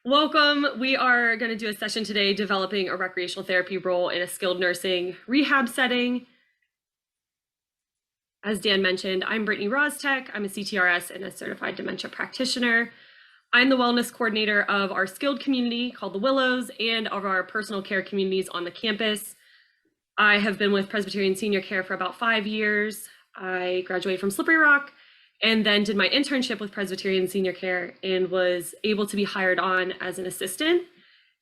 Welcome. We are going to do a session today developing a recreational therapy role in a skilled nursing rehab setting. As Dan mentioned, I'm Brittany Rostek. I'm a CTRS and a certified dementia practitioner. I'm the wellness coordinator of our skilled community called the Willows and of our personal care communities on the campus. I have been with Presbyterian Senior Care for about 5 years. I graduated from Slippery Rock and then did my internship with Presbyterian Senior Care and was able to be hired on as an assistant.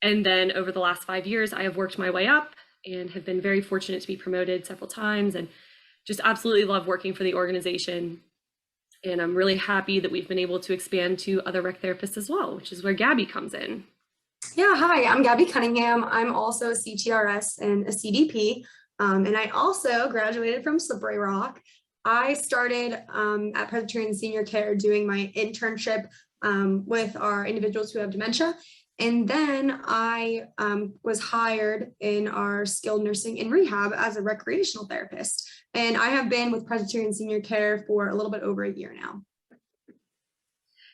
And then over the last 5 years, I have worked my way up and have been very fortunate to be promoted several times and just absolutely love working for the organization. And I'm really happy that we've been able to expand to other rec therapists as well, which is where Gabby comes in. Yeah, hi, I'm Gabby Cunningham. I'm also a CTRS and a CDP, and I also graduated from Slippery Rock. I started at Presbyterian Senior Care doing my internship with our individuals who have dementia. And then I was hired in our skilled nursing and rehab as a recreational therapist. And I have been with Presbyterian Senior Care for a little bit over a year now.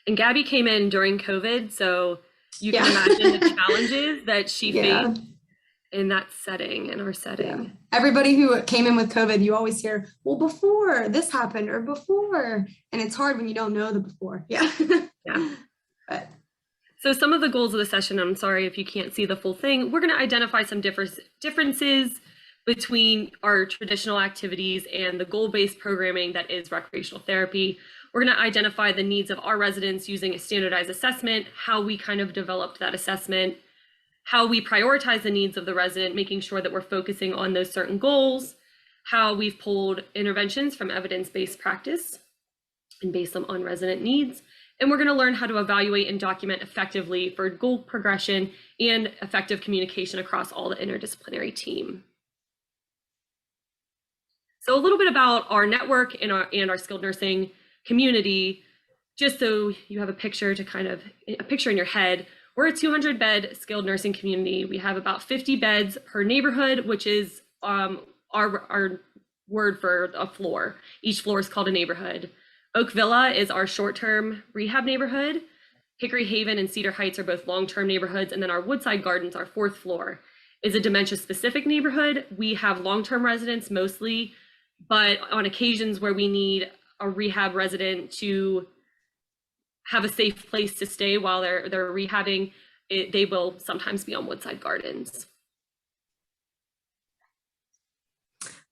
And Gabby came in during COVID, so you can imagine the challenges that she faced in that setting, in our setting. Yeah. Everybody who came in with COVID, you always hear, well, before this happened or before, and it's hard when you don't know the before. Yeah. But. So some of the goals of the session, I'm sorry if you can't see the full thing, we're going to identify some differences between our traditional activities and the goal-based programming that is recreational therapy. We're going to identify the needs of our residents using a standardized assessment, how we kind of developed that assessment, how we prioritize the needs of the resident, making sure that we're focusing on those certain goals, how we've pulled interventions from evidence-based practice and based them on resident needs. And we're going to learn how to evaluate and document effectively for goal progression and effective communication across all the interdisciplinary team. So a little bit about our network and our skilled nursing community, just so you have a picture in your head. We're a 200-bed skilled nursing community. We have about 50 beds per neighborhood, which is our word for a floor. Each floor is called a neighborhood. Oak Villa is our short-term rehab neighborhood. Hickory Haven and Cedar Heights are both long-term neighborhoods. And then our Woodside Gardens, our fourth floor, is a dementia-specific neighborhood. We have long-term residents mostly, but on occasions where we need a rehab resident to have a safe place to stay while they're rehabbing, they will sometimes be on Woodside Gardens.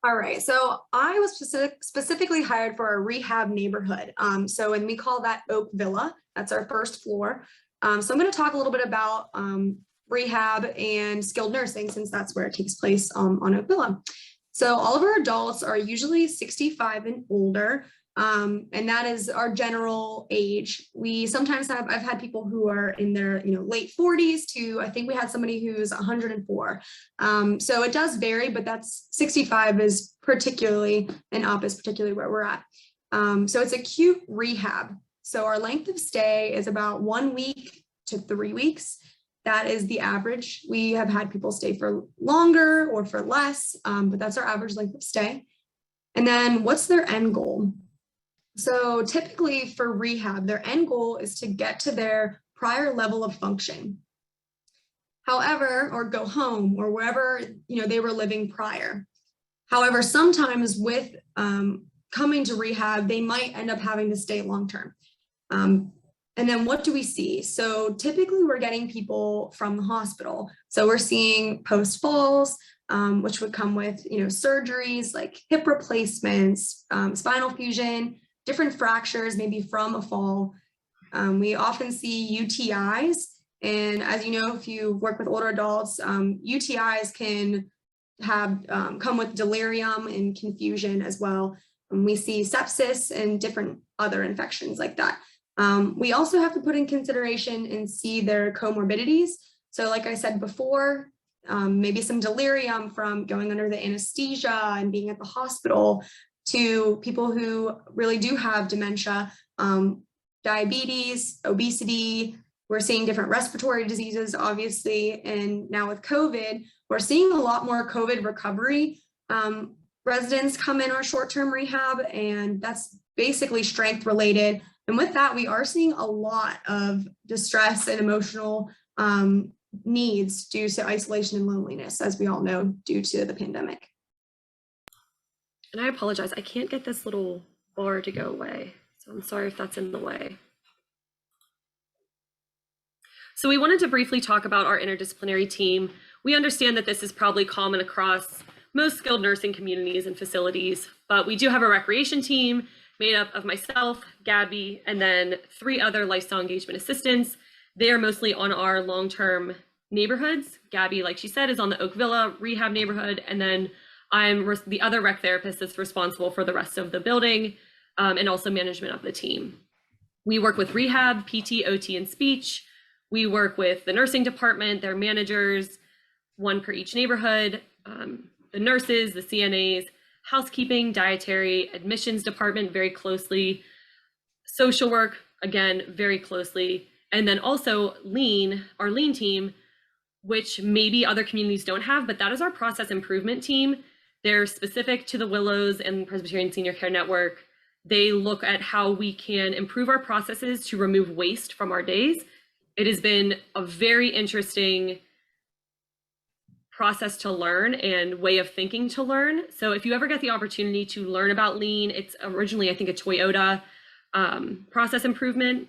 All right, so I was specifically hired for a rehab neighborhood. And we call that Oak Villa. That's our first floor. So I'm going to talk a little bit about rehab and skilled nursing, since that's where it takes place on Oak Villa. So all of our adults are usually 65 and older. And that is our general age. We sometimes I've had people who are in their late 40s to, I think we had somebody who's 104. So it does vary, but that's 65 is particularly, and up is particularly where we're at. So it's acute rehab. So our length of stay is about 1 week to 3 weeks. That is the average. We have had people stay for longer or for less, but that's our average length of stay. And then what's their end goal? So typically for rehab, their end goal is to get to their prior level of function. However, or go home or wherever they were living prior. However, sometimes with coming to rehab, they might end up having to stay long-term. And then what do we see? So typically we're getting people from the hospital. So we're seeing post-falls, which would come with surgeries like hip replacements, spinal fusion, different fractures, maybe from a fall. We often see UTIs. And as you know, if you work with older adults, UTIs can have come with delirium and confusion as well. And we see sepsis and different other infections like that. We also have to put in consideration and see their comorbidities. So like I said before, maybe some delirium from going under the anesthesia and being at the hospital, to people who really do have dementia, diabetes, obesity. We're seeing different respiratory diseases, obviously. And now with COVID, we're seeing a lot more COVID recovery. Residents come in our short-term rehab, and that's basically strength related. And with that, we are seeing a lot of distress and emotional needs due to isolation and loneliness, as we all know, due to the pandemic. And I apologize, I can't get this little bar to go away. So I'm sorry if that's in the way. So we wanted to briefly talk about our interdisciplinary team. We understand that this is probably common across most skilled nursing communities and facilities, but we do have a recreation team made up of myself, Gabby, and then 3 other lifestyle engagement assistants. They are mostly on our long-term neighborhoods. Gabby, like she said, is on the Oak Villa Rehab neighborhood, and then I'm the other rec therapist that's responsible for the rest of the building and also management of the team. We work with Rehab, PT, OT, and speech. We work with the nursing department, their managers, 1 per each neighborhood, the nurses, the CNAs, housekeeping, dietary, admissions department very closely, social work, again, very closely, and then also lean, our lean team, which maybe other communities don't have, but that is our process improvement team. They're specific to the Willows and Presbyterian Senior Care Network. They look at how we can improve our processes to remove waste from our days. It has been a very interesting process to learn and way of thinking to learn. So if you ever get the opportunity to learn about lean, it's originally, I think, a Toyota process improvement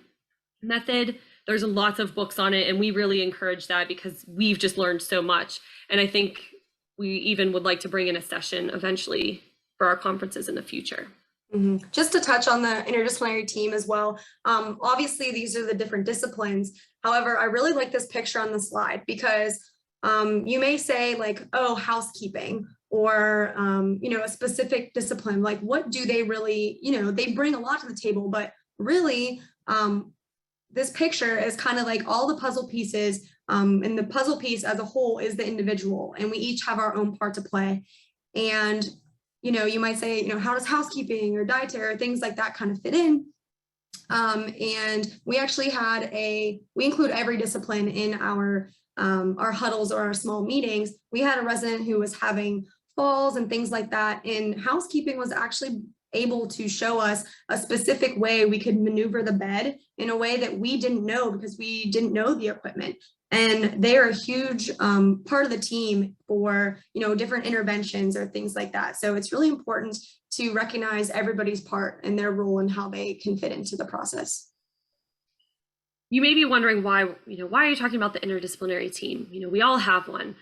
method. There's lots of books on it, and we really encourage that because we've just learned so much. And I think we even would like to bring in a session eventually for our conferences in the future. Mm-hmm. Just to touch on the interdisciplinary team as well. Obviously, these are the different disciplines. However, I really like this picture on the slide because you may say like, oh, housekeeping or, a specific discipline, like what do they really, they bring a lot to the table, but really this picture is kind of like all the puzzle pieces and the puzzle piece as a whole is the individual, and we each have our own part to play. And, you might say, how does housekeeping or dietary or things like that kind of fit in? And we actually we include every discipline in our huddles or our small meetings. We had a resident who was having falls and things like that, and housekeeping was actually able to show us a specific way we could maneuver the bed in a way that we didn't know because we didn't know the equipment. And they're a huge part of the team for, different interventions or things like that. So it's really important to recognize everybody's part and their role and how they can fit into the process. You may be wondering why are you talking about the interdisciplinary team? We all have one,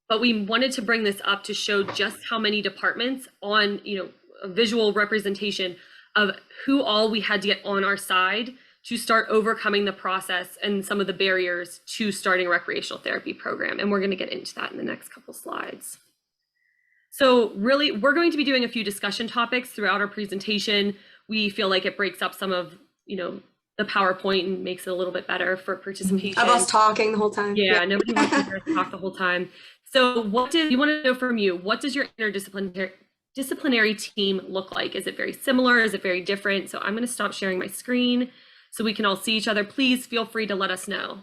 but we wanted to bring this up to show just how many departments on, a visual representation of who all we had to get on our side to start overcoming the process and some of the barriers to starting a recreational therapy program. And we're going to get into that in the next couple slides. So really, we're going to be doing a few discussion topics throughout our presentation. We feel like it breaks up some of, the PowerPoint and makes it a little bit better for participation. Of us talking the whole time. Yeah, nobody wants to hear us talk the whole time. So what do you want to know from you? What does your interdisciplinary team look like? Is it very similar? Is it very different? So I'm going to stop sharing my screen so we can all see each other. Please feel free to let us know.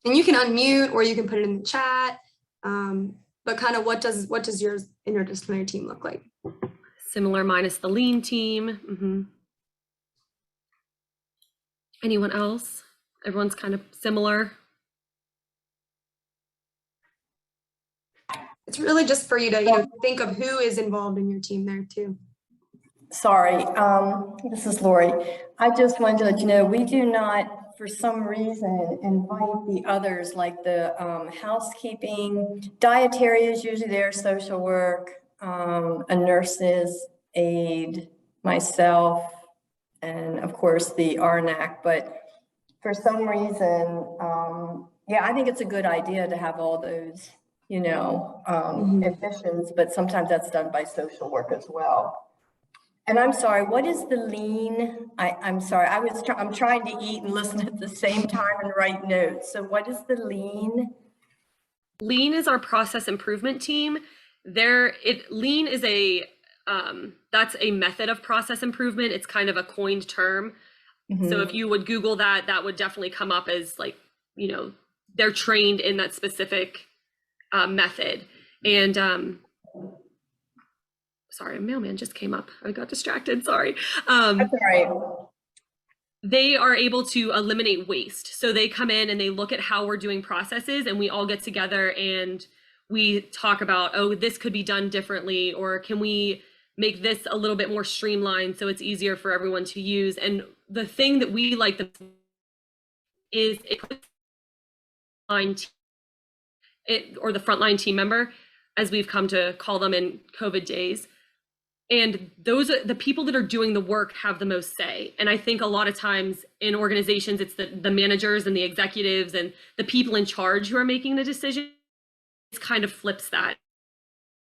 And you can unmute or you can put it in the chat. But kind of what does your interdisciplinary team look like? Similar minus the lean team. Mm-hmm. Anyone else? Everyone's kind of similar. It's really just for you to think of who is involved in your team there too. Sorry, this is Lori. I just wanted to let you know, we do not, for some reason, invite the others like the housekeeping, dietary is usually there, social work, a nurse's aide, myself, and of course the RNAC. But for some reason, yeah, I think it's a good idea to have all those, admissions, but sometimes that's done by social work as well. And I'm sorry, what is the lean? I'm sorry, I'm trying to eat and listen at the same time and write notes. So what is the lean? Lean is our process improvement team. Lean is that's a method of process improvement. It's kind of a coined term. Mm-hmm. So if you would Google that, that would definitely come up as like, they're trained in that specific method. And sorry, a mailman just came up. I got distracted, sorry. That's all right. they are able to eliminate waste. So they come in and they look at how we're doing processes, and we all get together and we talk about, oh, this could be done differently, or can we make this a little bit more streamlined so it's easier for everyone to use. And the thing that we like is it puts the frontline team member, as we've come to call them in COVID days. And those are the people that are doing the work have the most say. And I think a lot of times in organizations, it's the managers and the executives and the people in charge who are making the decision. It kind of flips that,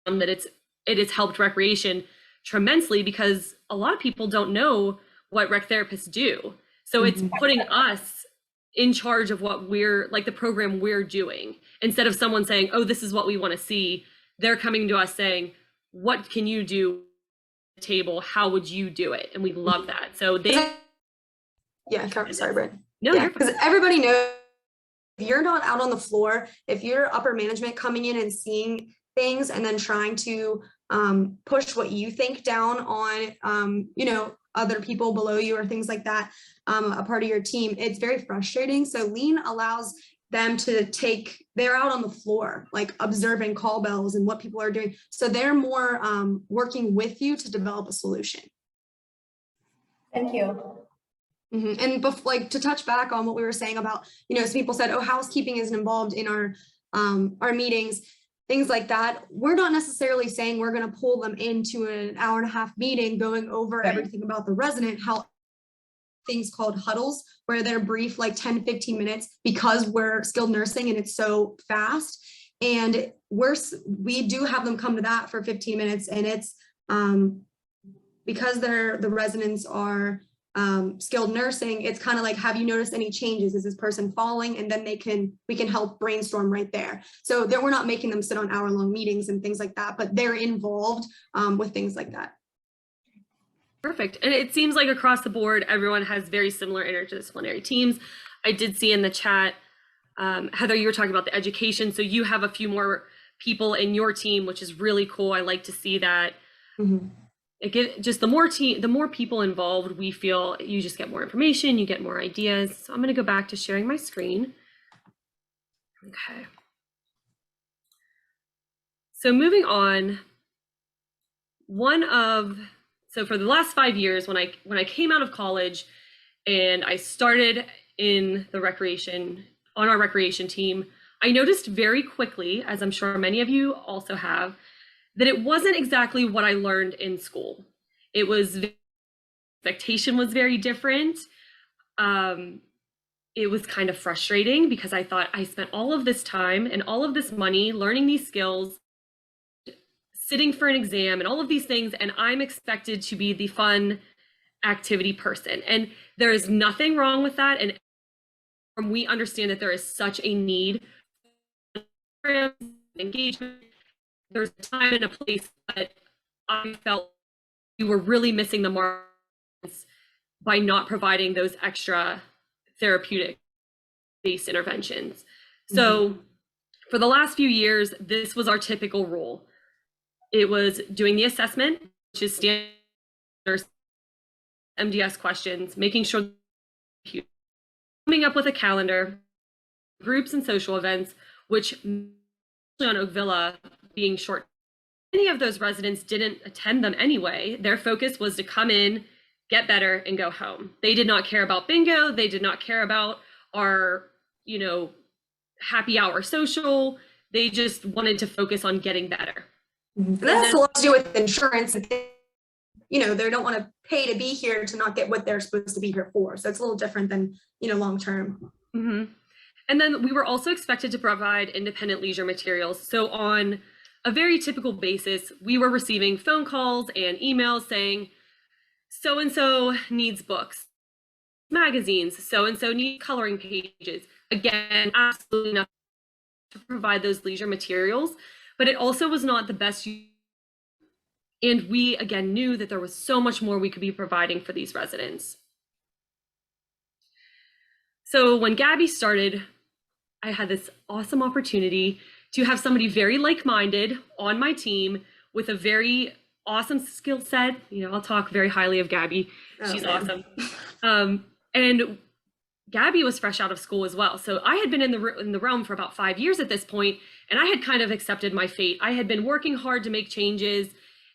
that it has helped recreation tremendously, because a lot of people don't know what rec therapists do. So it's putting us in charge of what we're, like, the program we're doing. Instead of someone saying, oh, this is what we want to see, they're coming to us saying, what can you do at the table? How would you do it? And we love that. So they... Yeah, sorry, Brent. No, yeah, because everybody knows if you're not out on the floor, if you're upper management coming in and seeing things and then trying to push what you think down on, other people below you or things like that, a part of your team, it's very frustrating. So Lean allows them to they're out on the floor, like observing call bells and what people are doing. So they're more working with you to develop a solution. Thank you. And like to touch back on what we were saying about, some people said, oh, housekeeping isn't involved in our meetings, things like that. We're not necessarily saying we're going to pull them into an hour-and-a-half meeting going over everything about the resident. How things called huddles, where they're brief, like 10, 15 minutes, because we're skilled nursing and it's so fast. And we do have them come to that for 15 minutes. And it's because the residents are skilled nursing, it's kind of like, have you noticed any changes? Is this person falling? And then we can help brainstorm right there. So we're not making them sit on hour-long meetings and things like that, but they're involved with things like that. Perfect. And it seems like across the board, everyone has very similar interdisciplinary teams. I did see in the chat, Heather, you were talking about the education. So you have a few more people in your team, which is really cool. I like to see that. Just the more people involved, we feel you just get more information, you get more ideas. So I'm going to go back to sharing my screen. Okay. So moving on, so for the last 5 years, when I came out of college and I started in on our recreation team, I noticed very quickly, as I'm sure many of you also have, that it wasn't exactly what I learned in school. Expectation was very different. It was kind of frustrating because I thought I spent all of this time and all of this money learning these skills, sitting for an exam and all of these things, and I'm expected to be the fun activity person. And there is nothing wrong with that. And we understand that there is such a need for engagement. There's a time and a place, but I felt we were really missing the mark by not providing those extra therapeutic-based interventions. So for the last few years, this was our typical role. It was doing the assessment, which is standard MDS questions, making sure coming up with a calendar, groups and social events, which on Oak Villa being short, many of those residents didn't attend them anyway. Their focus was to come in, get better, and go home. They did not care about bingo. They did not care about our, happy hour social. They just wanted to focus on getting better. And that has a lot to do with insurance. They don't want to pay to be here to not get what they're supposed to be here for. So it's a little different than, long term. And then we were also expected to provide independent leisure materials. So on a very typical basis, we were receiving phone calls and emails saying, so-and-so needs books, magazines, so-and-so needs coloring pages. Again, absolutely nothing to provide those leisure materials, but it also was not the best. And we, again, knew that there was so much more we could be providing for these residents. So when Gabby started, I had this awesome opportunity to have somebody very like-minded on my team with a very awesome skill set. I'll talk very highly of Gabby. She's awesome. And Gabby was fresh out of school as well. So I had been in the realm for about 5 years at this point, and I had kind of accepted my fate. I had been working hard to make changes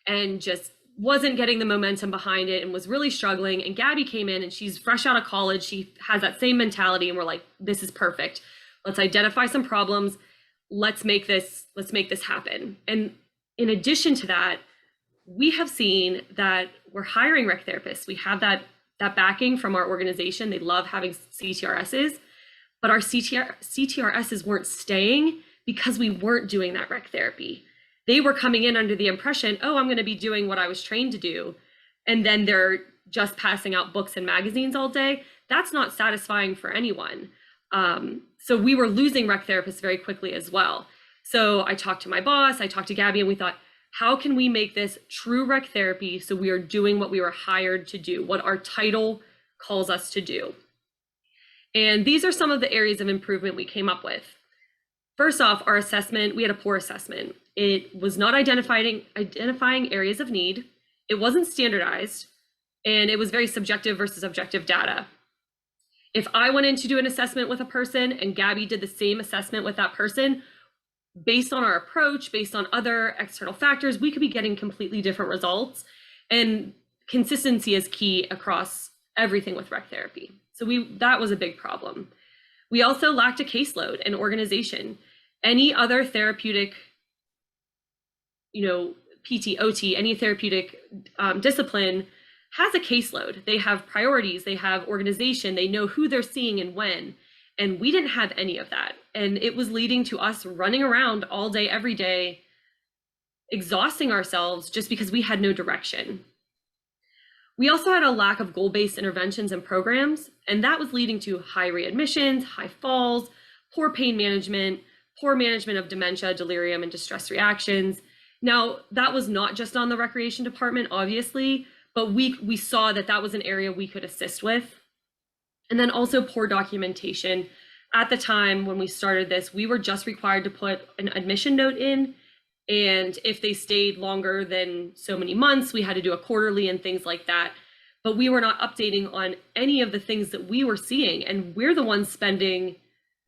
and just wasn't getting the momentum behind it and was really struggling. And Gabby came in and she's fresh out of college. She has that same mentality, and we're like, this is perfect. Let's identify some problems. Let's make this happen. And in addition to that, we have seen that we're hiring rec therapists. We have that backing from our organization. They love having CTRSs, but our CTRSs weren't staying because we weren't doing that rec therapy. They were coming in under the impression, oh, I'm going to be doing what I was trained to do. And then they're just passing out books and magazines all day. That's not satisfying for anyone. So we were losing rec therapists very quickly as well. So I talked to my boss, I talked to Gabby, and we thought, how can we make this true rec therapy so we are doing what we were hired to do, what our title calls us to do? And these are some of the areas of improvement we came up with. First off, our assessment, we had a poor assessment. It was not identifying areas of need. It wasn't standardized, and it was very subjective versus objective data. If I went in to do an assessment with a person and Gabby did the same assessment with that person, based on our approach, based on other external factors, we could be getting completely different results. And consistency is key across everything with rec therapy. So that was a big problem. We also lacked a caseload and organization. Any other therapeutic, PT, OT, any therapeutic discipline has a caseload. They have priorities, they have organization, they know who they're seeing and when. And we didn't have any of that. And it was leading to us running around all day, every day, exhausting ourselves just because we had no direction. We also had a lack of goal-based interventions and programs, and that was leading to high readmissions, high falls, poor pain management, poor management of dementia, delirium, and distress reactions. Now, that was not just on the recreation department, obviously, but we saw that was an area we could assist with. And then also poor documentation. At the time when we started this, we were just required to put an admission note in. And if they stayed longer than so many months, we had to do a quarterly and things like that. But we were not updating on any of the things that we were seeing. And we're the ones spending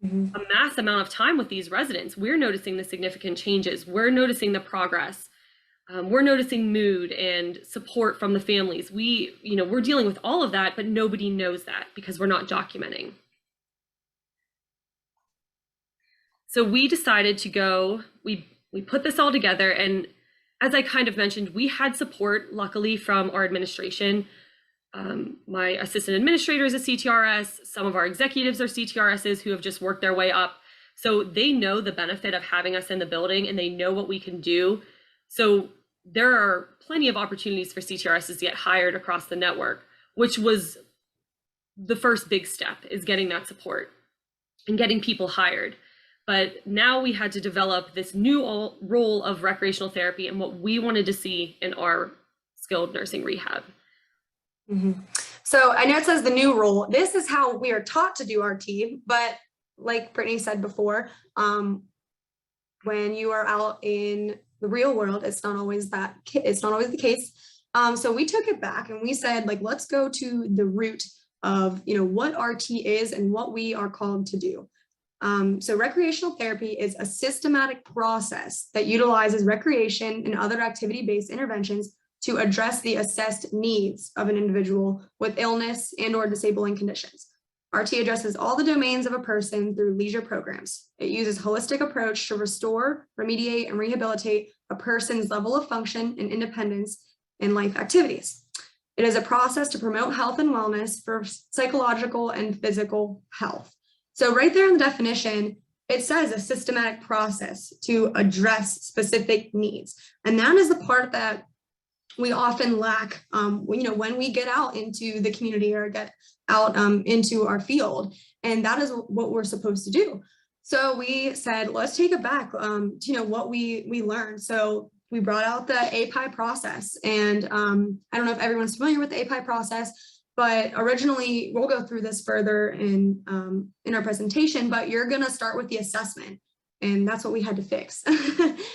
a mass amount of time with these residents. We're noticing the significant changes. We're noticing the progress. We're noticing mood and support from the families. We're dealing with all of that, but nobody knows that because we're not documenting. So we decided to go, we put this all together. And as I kind of mentioned, we had support, luckily, from our administration. My assistant administrator is a CTRS. Some of our executives are CTRSs who have just worked their way up. So they know the benefit of having us in the building and they know what we can do. So there are plenty of opportunities for CTRSs to get hired across the network, which was the first big step, is getting that support and getting people hired. But now we had to develop this new role of recreational therapy and what we wanted to see in our skilled nursing rehab. So I know it says the new role. This is how we are taught to do RT, but like Brittany said before, when you are out in the real world, it's not always the case. So we took it back and we said, let's go to the root of, what RT is and what we are called to do. So recreational therapy is a systematic process that utilizes recreation and other activity-based interventions to address the assessed needs of an individual with illness and/or disabling conditions. RT addresses all the domains of a person through leisure programs. It uses a holistic approach to restore, remediate, and rehabilitate a person's level of function and independence in life activities. It is a process to promote health and wellness for psychological and physical health. So right there in the definition, it says a systematic process to address specific needs. And that is the part that we often lack, when we get out into the community or get out into our field, and that is what we're supposed to do. So we said, let's take it back to what we learned. So we brought out the API process, and I don't know if everyone's familiar with the API process, but originally we'll go through this further in our presentation. But you're going to start with the assessment, and that's what we had to fix.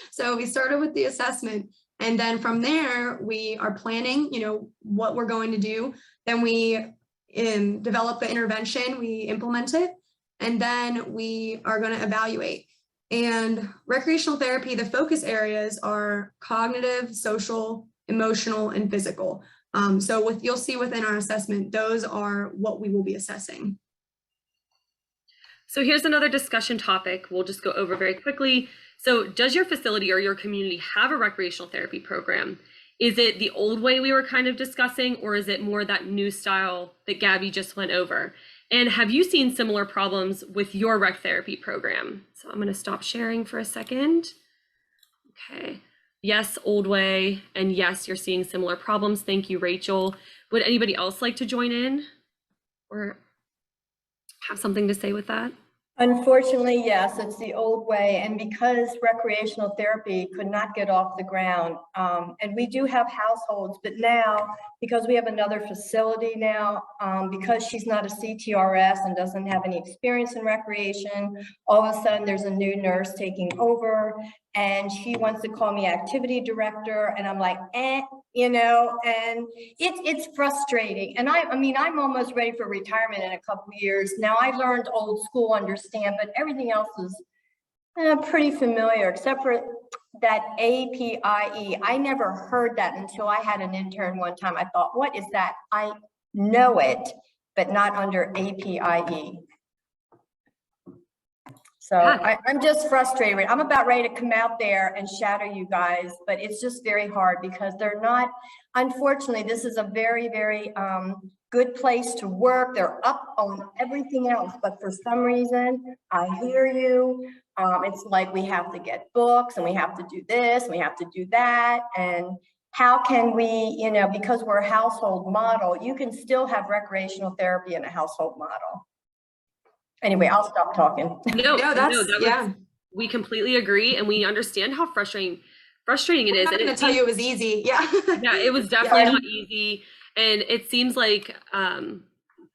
So we started with the assessment. And then from there, we are planning, what we're going to do. Then we develop the intervention, we implement it, and then we are going to evaluate. And recreational therapy, the focus areas are cognitive, social, emotional, and physical. So you'll see within our assessment, those are what we will be assessing. So here's another discussion topic we'll just go over very quickly. So does your facility or your community have a recreational therapy program? Is it the old way we were kind of discussing, or is it more that new style that Gabby just went over? And have you seen similar problems with your rec therapy program? So I'm going to stop sharing for a second. Okay. Yes, old way. And yes, you're seeing similar problems. Thank you, Rachel. Would anybody else like to join in or have something to say with that? Unfortunately, yes, it's the old way. And because recreational therapy could not get off the ground, and we do have households, but now, because we have another facility now, because she's not a CTRS and doesn't have any experience in recreation, all of a sudden there's a new nurse taking over, and she wants to call me activity director, and I'm like, you know, and it's frustrating. And I mean, I'm almost ready for retirement in a couple of years. Now I learned old school, understand, but everything else is pretty familiar, except for that APIE. I never heard that until I had an intern one time. I thought, what is that? I know it, but not under APIE. So I'm just frustrated. I'm about ready to come out there and shadow you guys, but it's just very hard because they're not, unfortunately, this is a very, very good place to work. They're up on everything else, but for some reason, I hear you. It's like we have to get books and we have to do this, and we have to do that. And how can we, you know, because we're a household model, you can still have recreational therapy in a household model. Anyway, I'll stop talking. We completely agree, and we understand how frustrating it is. I'm not going to tell you it was easy. Yeah. Yeah, it was definitely not easy, and it seems like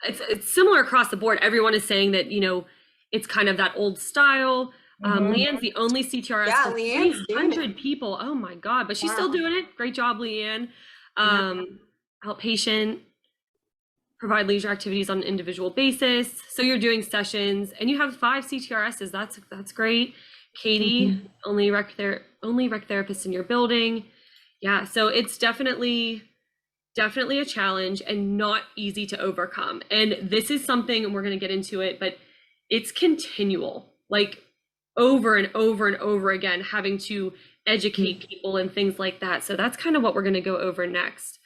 it's similar across the board. Everyone is saying that, you know, it's kind of that old style. Leanne's the only CTRS. Yeah, Leanne's doing 300 people. Oh my God, but she's still doing it. Great job, Leanne. Outpatient. Provide leisure activities on an individual basis. So you're doing sessions, and you have 5 CTRSs. That's great. Katie, only rec therapist in your building. Yeah, so it's definitely a challenge and not easy to overcome. And this is something, and we're going to get into it, but it's continual, like over and over and over again, having to educate people and things like that. So that's kind of what we're going to go over next.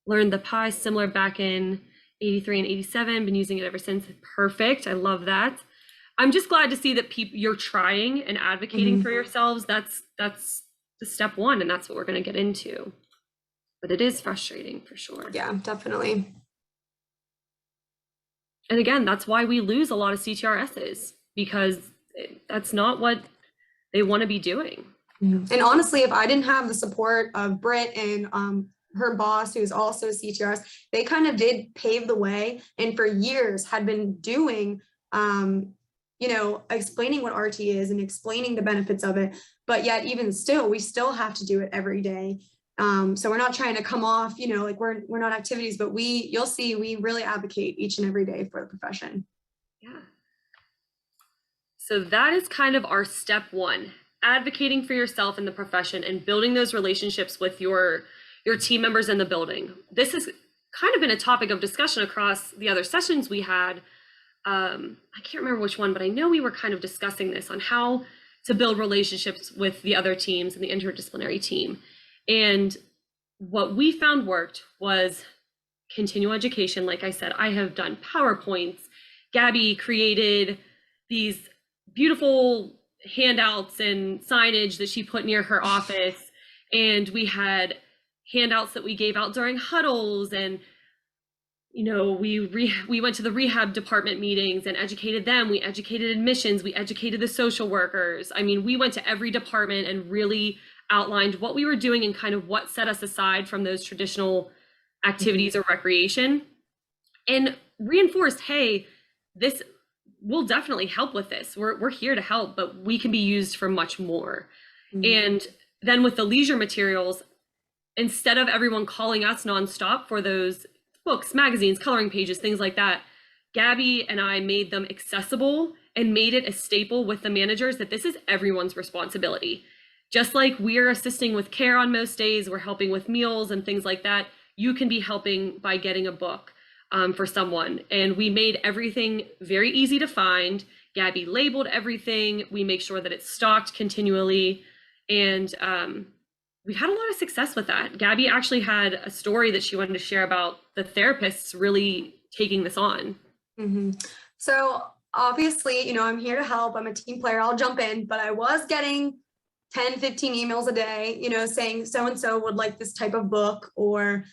Learned the PI similar back in 83 and 87, been using it ever since. Perfect. I love that. I'm just glad to see that you're trying and advocating for yourselves. That's the step one, and that's what we're going to get into. But it is frustrating for sure. Yeah, definitely. And again, that's why we lose a lot of CTRSs, because that's not what they want to be doing. And honestly, if I didn't have the support of Britt and her boss, who's also CTRS, they kind of did pave the way, and for years had been doing, you know, explaining what RT is and explaining the benefits of it. But yet, even still, we still have to do it every day. So we're not trying to come off, you know, like we're not activities, but you'll see, we really advocate each and every day for the profession. Yeah. So that is kind of our step one, advocating for yourself in the profession and building those relationships with your team members in the building. This has kind of been a topic of discussion across the other sessions we had. I can't remember which one, but I know we were kind of discussing this on how to build relationships with the other teams and the interdisciplinary team. And what we found worked was continual education. Like I said, I have done PowerPoints. Gabby created these beautiful handouts and signage that she put near her office. And we had handouts that we gave out during huddles, and you know, we went to the rehab department meetings and educated them. We educated admissions, we educated the social workers. I mean, we went to every department and really outlined what we were doing and kind of what set us aside from those traditional activities or recreation, and reinforced, hey, this will definitely help with this. We're here to help, but we can be used for much more. And then with the leisure materials, instead of everyone calling us nonstop for those books, magazines, coloring pages, things like that. Gabby and I made them accessible and made it a staple with the managers that this is everyone's responsibility. Just like we're assisting with care on most days, we're helping with meals and things like that, you can be helping by getting a book for someone. And we made everything very easy to find. Gabby labeled everything. We make sure that it's stocked continually. And we've had a lot of success with that. Gabby actually had a story that she wanted to share about the therapists really taking this on. Mm-hmm. So obviously, I'm here to help. I'm a team player. I'll jump in, but I was getting 10, 15 emails a day, saying so-and-so would like this type of book, or,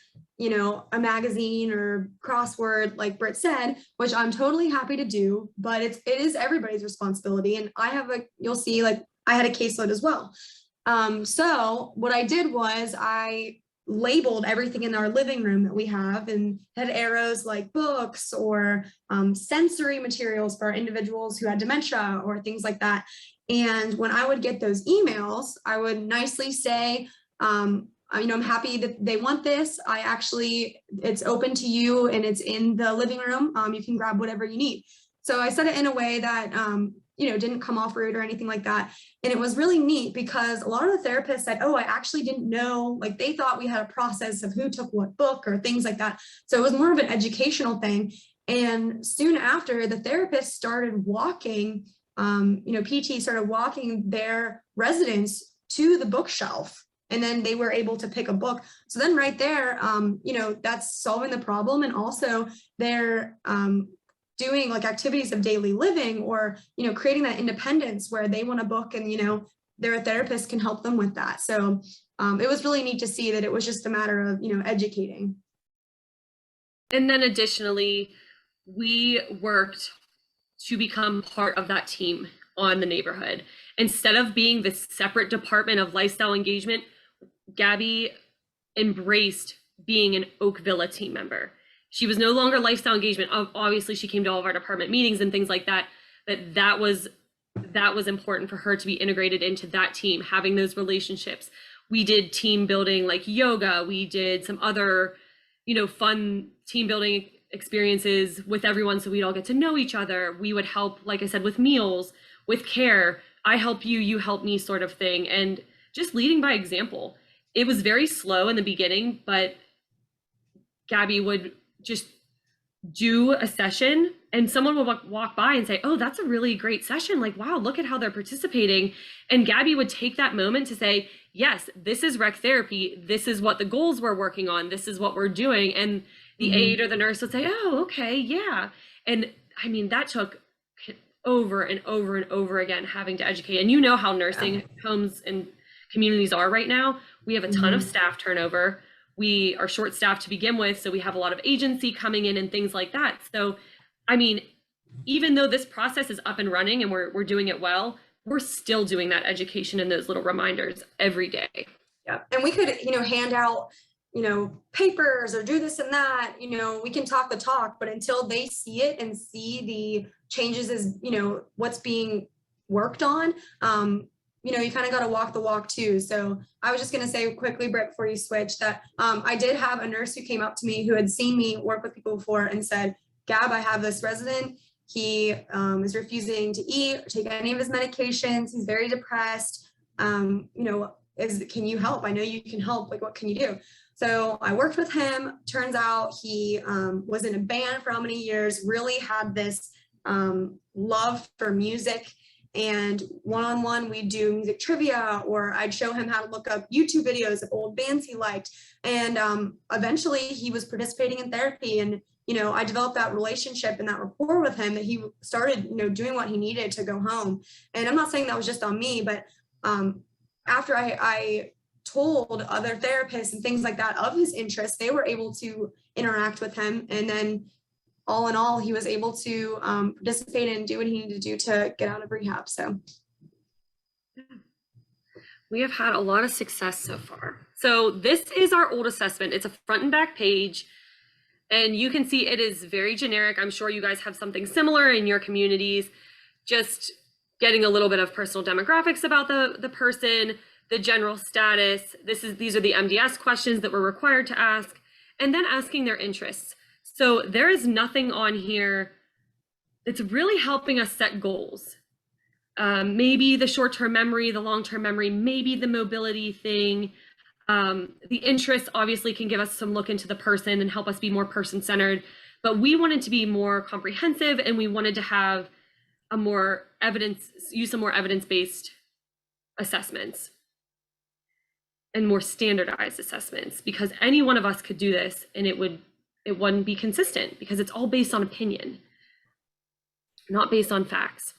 a magazine or crossword, like Britt said, which I'm totally happy to do, but it is everybody's responsibility. And you'll see, like, I had a caseload as well. So what I did was I labeled everything in our living room that we have and had arrows like books or sensory materials for individuals who had dementia or things like that. And when I would get those emails, I would nicely say, I'm happy that they want this. It's open to you and it's in the living room. You can grab whatever you need. So I said it in a way that, didn't come off rude or anything like that. And it was really neat because a lot of the therapists said, oh, I actually didn't know, like they thought we had a process of who took what book or things like that. So it was more of an educational thing. And soon after, the therapist started walking, PT started walking their residents to the bookshelf, and then they were able to pick a book. So then right there, that's solving the problem. And also they're doing like activities of daily living, or, creating that independence where they want a book and, their therapist can help them with that. So it was really neat to see that it was just a matter of, educating. And then additionally, we worked to become part of that team on the neighborhood. Instead of being this separate department of lifestyle engagement, Gabby embraced being an Oak Villa team member. She was no longer lifestyle engagement. Obviously, she came to all of our department meetings and things like that, but that was important for her to be integrated into that team, having those relationships. We did team building like yoga. We did some other, fun team building experiences with everyone so we'd all get to know each other. We would help, like I said, with meals, with care. I help you, you help me sort of thing. And just leading by example. It was very slow in the beginning, but Gabby would just do a session and someone would walk by and say, oh, that's a really great session. Like, wow, look at how they're participating. And Gabby would take that moment to say, yes, this is rec therapy. This is what the goals we're working on. This is what we're doing. And the aide or the nurse would say, oh, okay, yeah. And I mean, that took over and over and over again, having to educate. And how nursing homes and communities are right now. We have a ton of staff turnover. We are short staffed to begin with, so we have a lot of agency coming in and things like that. So, I mean, even though this process is up and running and we're doing it well, we're still doing that education and those little reminders every day. Yeah, and we could, hand out, papers or do this and that. We can talk the talk, but until they see it and see the changes as, what's being worked on, you kind of got to walk the walk too. So I was just going to say quickly, Britt, before you switch, that I did have a nurse who came up to me who had seen me work with people before and said, Gab, I have this resident. He is refusing to eat or take any of his medications. He's very depressed. Can you help? I know you can help. Like, what can you do? So I worked with him. Turns out he was in a band for how many years, really had this love for music. And one-on-one, we'd do music trivia, or I'd show him how to look up YouTube videos of old bands he liked. And eventually he was participating in therapy. And, I developed that relationship and that rapport with him that he started, doing what he needed to go home. And I'm not saying that was just on me, but after I told other therapists and things like that of his interests, they were able to interact with him. And then all in all, he was able to participate and do what he needed to do to get out of rehab. So we have had a lot of success so far. So this is our old assessment. It's a front and back page, and you can see it is very generic. I'm sure you guys have something similar in your communities, just getting a little bit of personal demographics about the person, the general status. These are the MDS questions that we're required to ask, and then asking their interests. So there is nothing on here that's really helping us set goals. Maybe the short-term memory, the long-term memory, maybe the mobility thing. The interests obviously can give us some look into the person and help us be more person-centered, but we wanted to be more comprehensive, and we wanted to have use some more evidence-based assessments and more standardized assessments, because any one of us could do this and it wouldn't be consistent, because it's all based on opinion, not based on facts.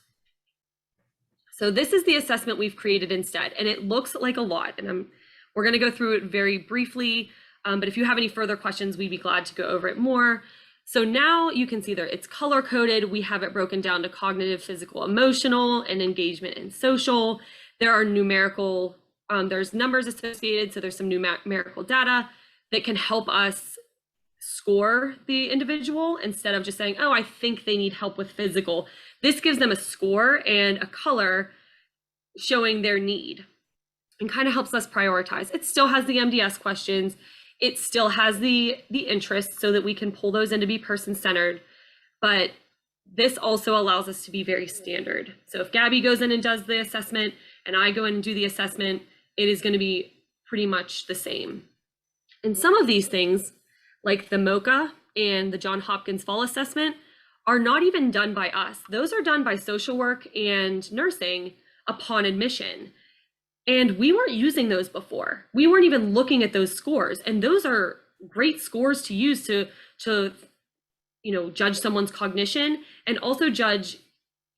So this is the assessment we've created instead, and it looks like a lot, and we're going to go through it very briefly, but if you have any further questions, we'd be glad to go over it more. So now you can see there, it's color coded. We have it broken down to cognitive, physical, emotional, and engagement and social. There are numerical, there's numbers associated, so there's some numerical data that can help us score the individual instead of just saying, oh, I think they need help with physical. This gives them a score and a color showing their need, and kind of helps us prioritize. It still has the MDS questions. It still has the interests so that we can pull those in to be person-centered, but this also allows us to be very standard. So if Gabby goes in and does the assessment and I go in and do the assessment, it is going to be pretty much the same. And some of these things, like the MOCA and the Johns Hopkins Fall Assessment, are not even done by us. Those are done by social work and nursing upon admission. And we weren't using those before. We weren't even looking at those scores. And those are great scores to use to judge someone's cognition and also judge,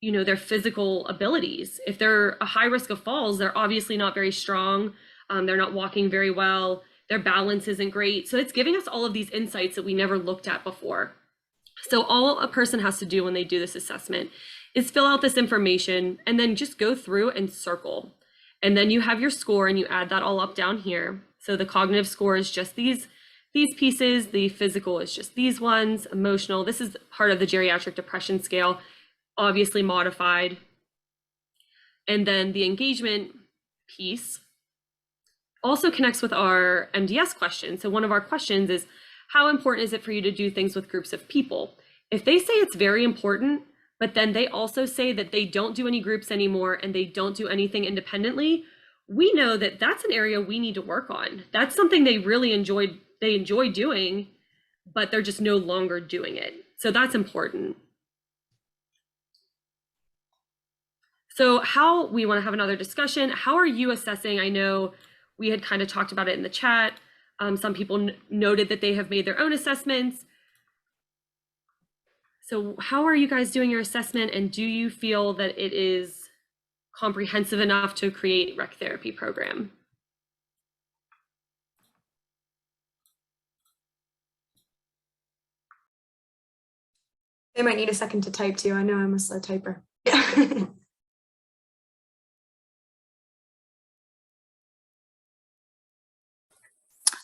their physical abilities. If they're a high risk of falls, they're obviously not very strong. They're not walking very well. Their balance isn't great. So it's giving us all of these insights that we never looked at before. So all a person has to do when they do this assessment is fill out this information and then just go through and circle. And then you have your score and you add that all up down here. So the cognitive score is just these pieces, the physical is just these ones, emotional. This is part of the geriatric depression scale, obviously modified. And then the engagement piece also connects with our MDS question. So one of our questions is, how important is it for you to do things with groups of people? If they say it's very important, but then they also say that they don't do any groups anymore and they don't do anything independently, we know that that's an area we need to work on. That's something they really enjoy doing, but they're just no longer doing it. So that's important. So how we want to have another discussion, how are you assessing? I know we had kind of talked about it in the chat. Some people noted that they have made their own assessments. So how are you guys doing your assessment, and do you feel that it is comprehensive enough to create rec therapy program? They might need a second to type too. I know I'm a slow typer. Yeah.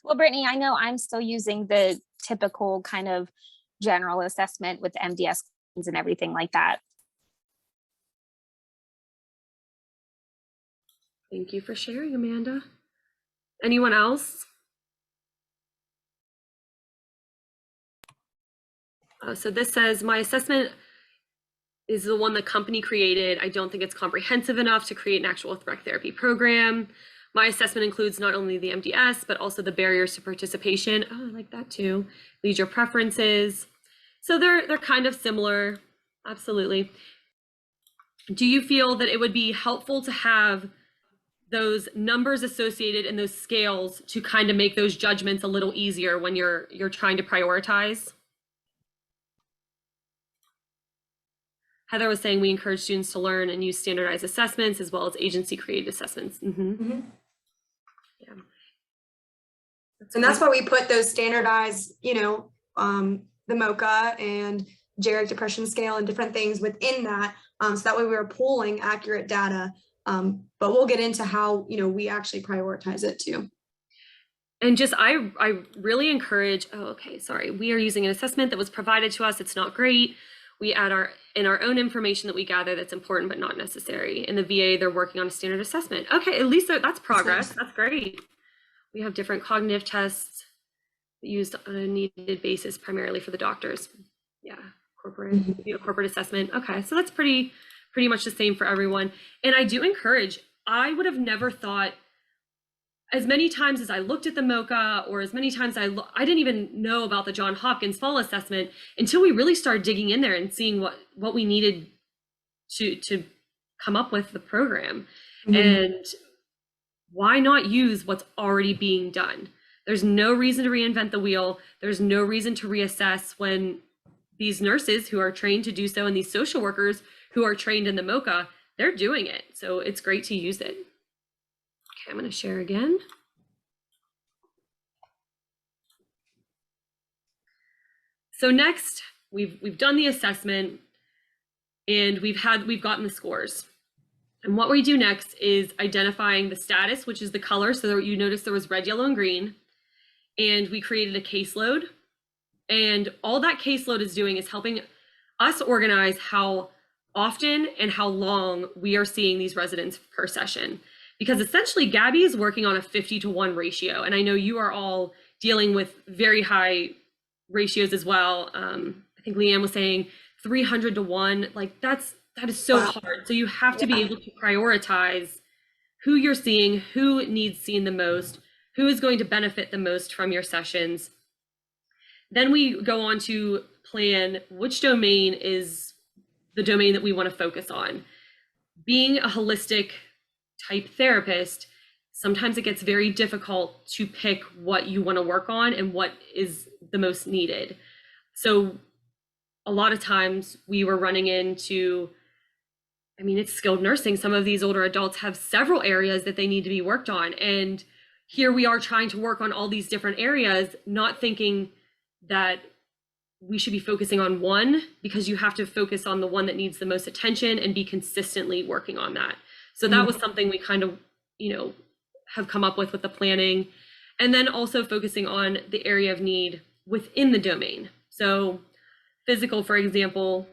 Well, Brittany, I know I'm still using the typical kind of general assessment with the MDS and everything like that. Thank you for sharing, Amanda. Anyone else? So this says, my assessment is the one the company created. I don't think it's comprehensive enough to create an actual rec therapy program. My assessment includes not only the MDS, but also the barriers to participation. Oh, I like that too. Leisure preferences. So they're kind of similar, absolutely. Do you feel that it would be helpful to have those numbers associated in those scales to kind of make those judgments a little easier when you're trying to prioritize? Heather was saying we encourage students to learn and use standardized assessments as well as agency-created assessments. Yeah. And that's why we put those standardized, the MOCA and geriatric depression scale and different things within that. So that way we were pulling accurate data. But we'll get into how, we actually prioritize it too. And just, I really encourage, we are using an assessment that was provided to us. It's not great. We add in our own information that we gather that's important, but not necessary. In the VA, they're working on a standard assessment. Okay, at least that's progress. That's great. We have different cognitive tests. used on a needed basis, primarily for the doctors. Yeah, corporate assessment. Okay, so that's pretty much the same for everyone. And I do encourage, I would have never thought, as many times as I looked at the MOCA, or as many times I didn't even know about the Johns Hopkins fall assessment until we really started digging in there and seeing what we needed to come up with the program. And why not use what's already being done? There's no reason to reinvent the wheel. There's no reason to reassess when these nurses who are trained to do so, and these social workers who are trained in the MOCA, they're doing it. So it's great to use it. Okay, I'm going to share again. So next, we've done the assessment, and we've gotten the scores. And what we do next is identifying the status, which is the color. So you notice there was red, yellow, and green. And we created a caseload. And all that caseload is doing is helping us organize how often and how long we are seeing these residents per session. Because essentially, Gabby is working on a 50-to-1 ratio. And I know you are all dealing with very high ratios as well. I think Leanne was saying 300-to-1. Like that is so hard. So you have to be able to prioritize who you're seeing, who needs seen the most, who is going to benefit the most from your sessions. Then we go on to plan which domain is the domain that we want to focus on. Being a holistic type therapist, sometimes it gets very difficult to pick what you want to work on and what is the most needed. So a lot of times we were running into, it's skilled nursing. Some of these older adults have several areas that they need to be worked on. And here we are trying to work on all these different areas, not thinking that we should be focusing on one, because you have to focus on the one that needs the most attention and be consistently working on that. So that was something we kind of, have come up with the planning. And then also focusing on the area of need within the domain. So physical, for example,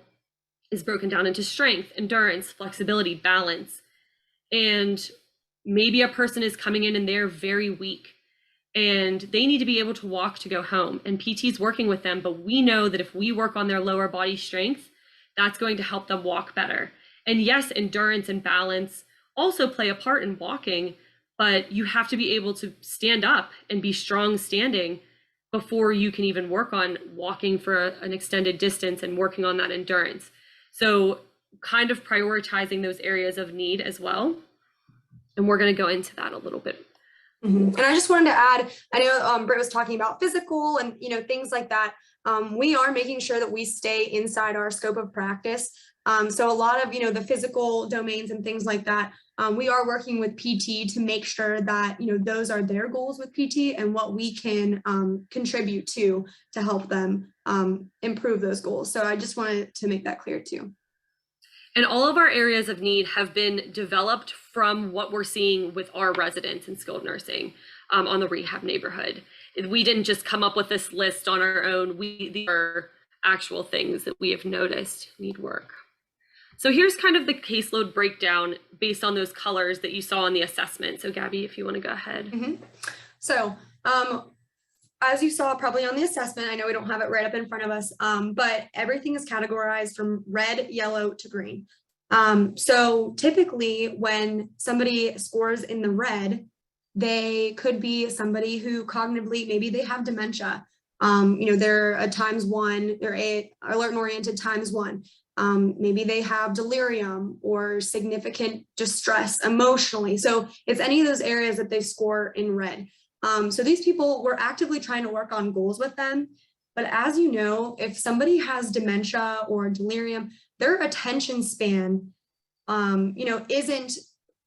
is broken down into strength, endurance, flexibility, balance. And maybe a person is coming in and they're very weak and they need to be able to walk to go home, and PT is working with them, but we know that if we work on their lower body strength, that's going to help them walk better. And yes, endurance and balance also play a part in walking, but you have to be able to stand up and be strong standing before you can even work on walking for an extended distance and working on that endurance. So kind of prioritizing those areas of need as well. And we're going to go into that a little bit. And I just wanted to add, I know Britt was talking about physical and, things like that. We are making sure that we stay inside our scope of practice. So a lot of, the physical domains and things like that, we are working with PT to make sure that, those are their goals with PT and what we can contribute to help them improve those goals. So I just wanted to make that clear too. And all of our areas of need have been developed from what we're seeing with our residents in skilled nursing on the rehab neighborhood. We didn't just come up with this list on our own. These are actual things that we have noticed need work. So here's kind of the caseload breakdown based on those colors that you saw in the assessment. So Gabby, if you want to go ahead. So as you saw probably on the assessment, I know we don't have it right up in front of us, but everything is categorized from red, yellow to green. So typically when somebody scores in the red, they could be somebody who cognitively, maybe they have dementia. They're a ×1, they're a alert and oriented ×1. Maybe they have delirium or significant distress emotionally. So it's any of those areas that they score in red. So these people, we're actively trying to work on goals with them. But as you know, if somebody has dementia or delirium, their attention span, isn't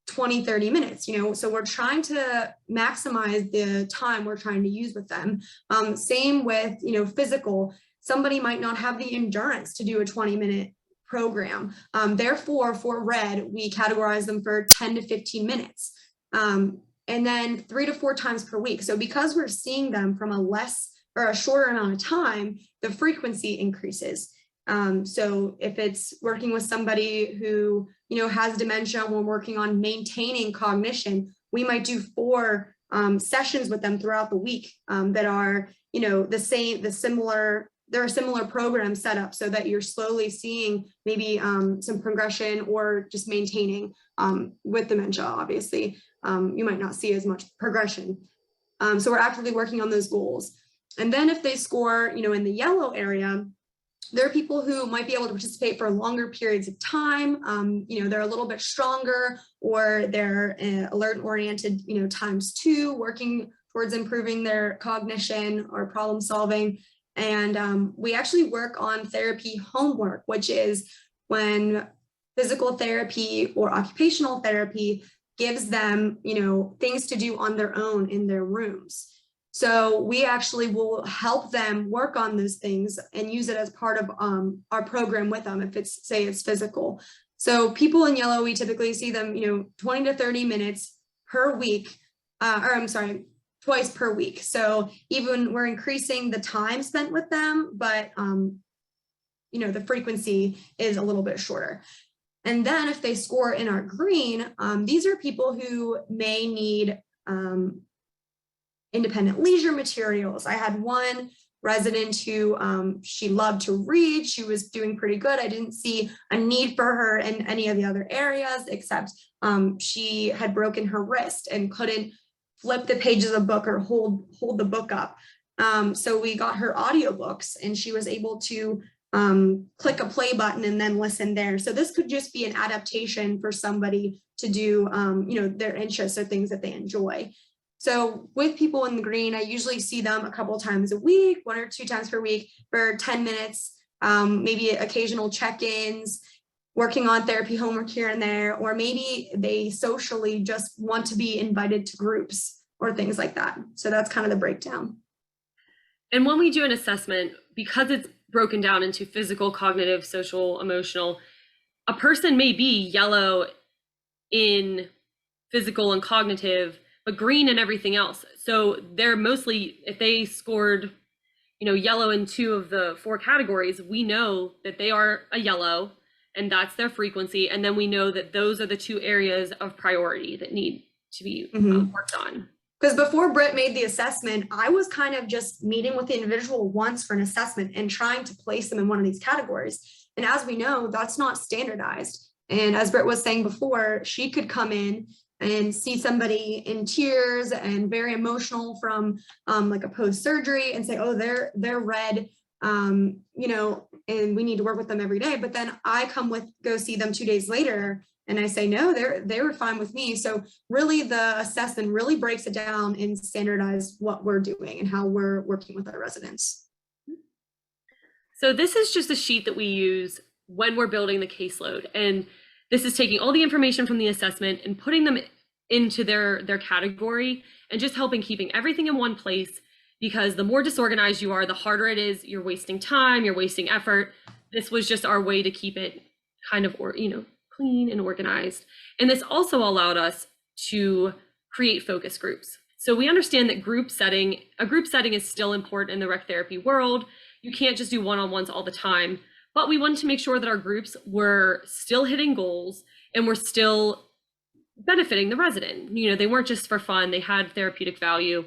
20, 30 minutes, so we're trying to maximize the time we're trying to use with them. Same with, physical, somebody might not have the endurance to do a 20-minute program. Therefore, for red, we categorize them for 10 to 15 minutes. And then 3 to 4 times per week. So because we're seeing them from a shorter amount of time, the frequency increases. So if it's working with somebody who, has dementia, we're working on maintaining cognition, we might do 4 sessions with them throughout the week that are, you know, there are similar programs set up so that you're slowly seeing maybe some progression or just maintaining with dementia, obviously. You might not see as much progression. So we're actively working on those goals. And then if they score, you know, in the yellow area, there are people who might be able to participate for longer periods of time. You know, they're a little bit stronger, or they're alert and oriented, you know, ×2, working towards improving their cognition or problem solving. And we actually work on therapy homework, which is when physical therapy or occupational therapy gives them, you know, things to do on their own in their rooms. So we actually will help them work on those things and use it as part of our program with them if it's, say it's physical. So people in yellow, we typically see them, you know, 20 to 30 minutes per week, twice per week. So even we're increasing the time spent with them, but you know, the frequency is a little bit shorter. And then if they score in our green, these are people who may need independent leisure materials. I had one resident who she loved to read. She was doing pretty good. I didn't see a need for her in any of the other areas, except she had broken her wrist and couldn't flip the pages of the book or hold the book up. So we got her audiobooks, and she was able to click a play button and then listen there. So this could just be an adaptation for somebody to do, you know, their interests or things that they enjoy. So with people in the green, I usually see them a couple times a week, 1 or 2 times per week for 10 minutes, maybe occasional check-ins, working on therapy homework here and there, or maybe they socially just want to be invited to groups or things like that. So that's kind of the breakdown. And when we do an assessment, because it's broken down into physical, cognitive, social, emotional, a person may be yellow in physical and cognitive, but green in everything else. So they're mostly, if they scored, you know, yellow in 2 of the 4 categories, we know that they are a yellow, and that's their frequency. And then we know that those are the 2 areas of priority that need to be worked on. Because before Britt made the assessment, I was kind of just meeting with the individual once for an assessment and trying to place them in one of these categories. And as we know, that's not standardized. And as Britt was saying before, she could come in and see somebody in tears and very emotional from like a post-surgery and say, oh, they're red, you know, and we need to work with them every day. But then I go see them 2 days later, and I say, no, they were fine with me. So really the assessment really breaks it down and standardize what we're doing and how we're working with our residents. So this is just a sheet that we use when we're building the caseload. And this is taking all the information from the assessment and putting them into their category and just helping keeping everything in one place, because the more disorganized you are, the harder it is. You're wasting time, you're wasting effort. This was just our way to keep it kind of, you know, clean and organized. And this also allowed us to create focus groups. So we understand that a group setting is still important in the rec therapy world. You can't just do one-on-ones all the time, but we wanted to make sure that our groups were still hitting goals and were still benefiting the resident. You know, they weren't just for fun, they had therapeutic value.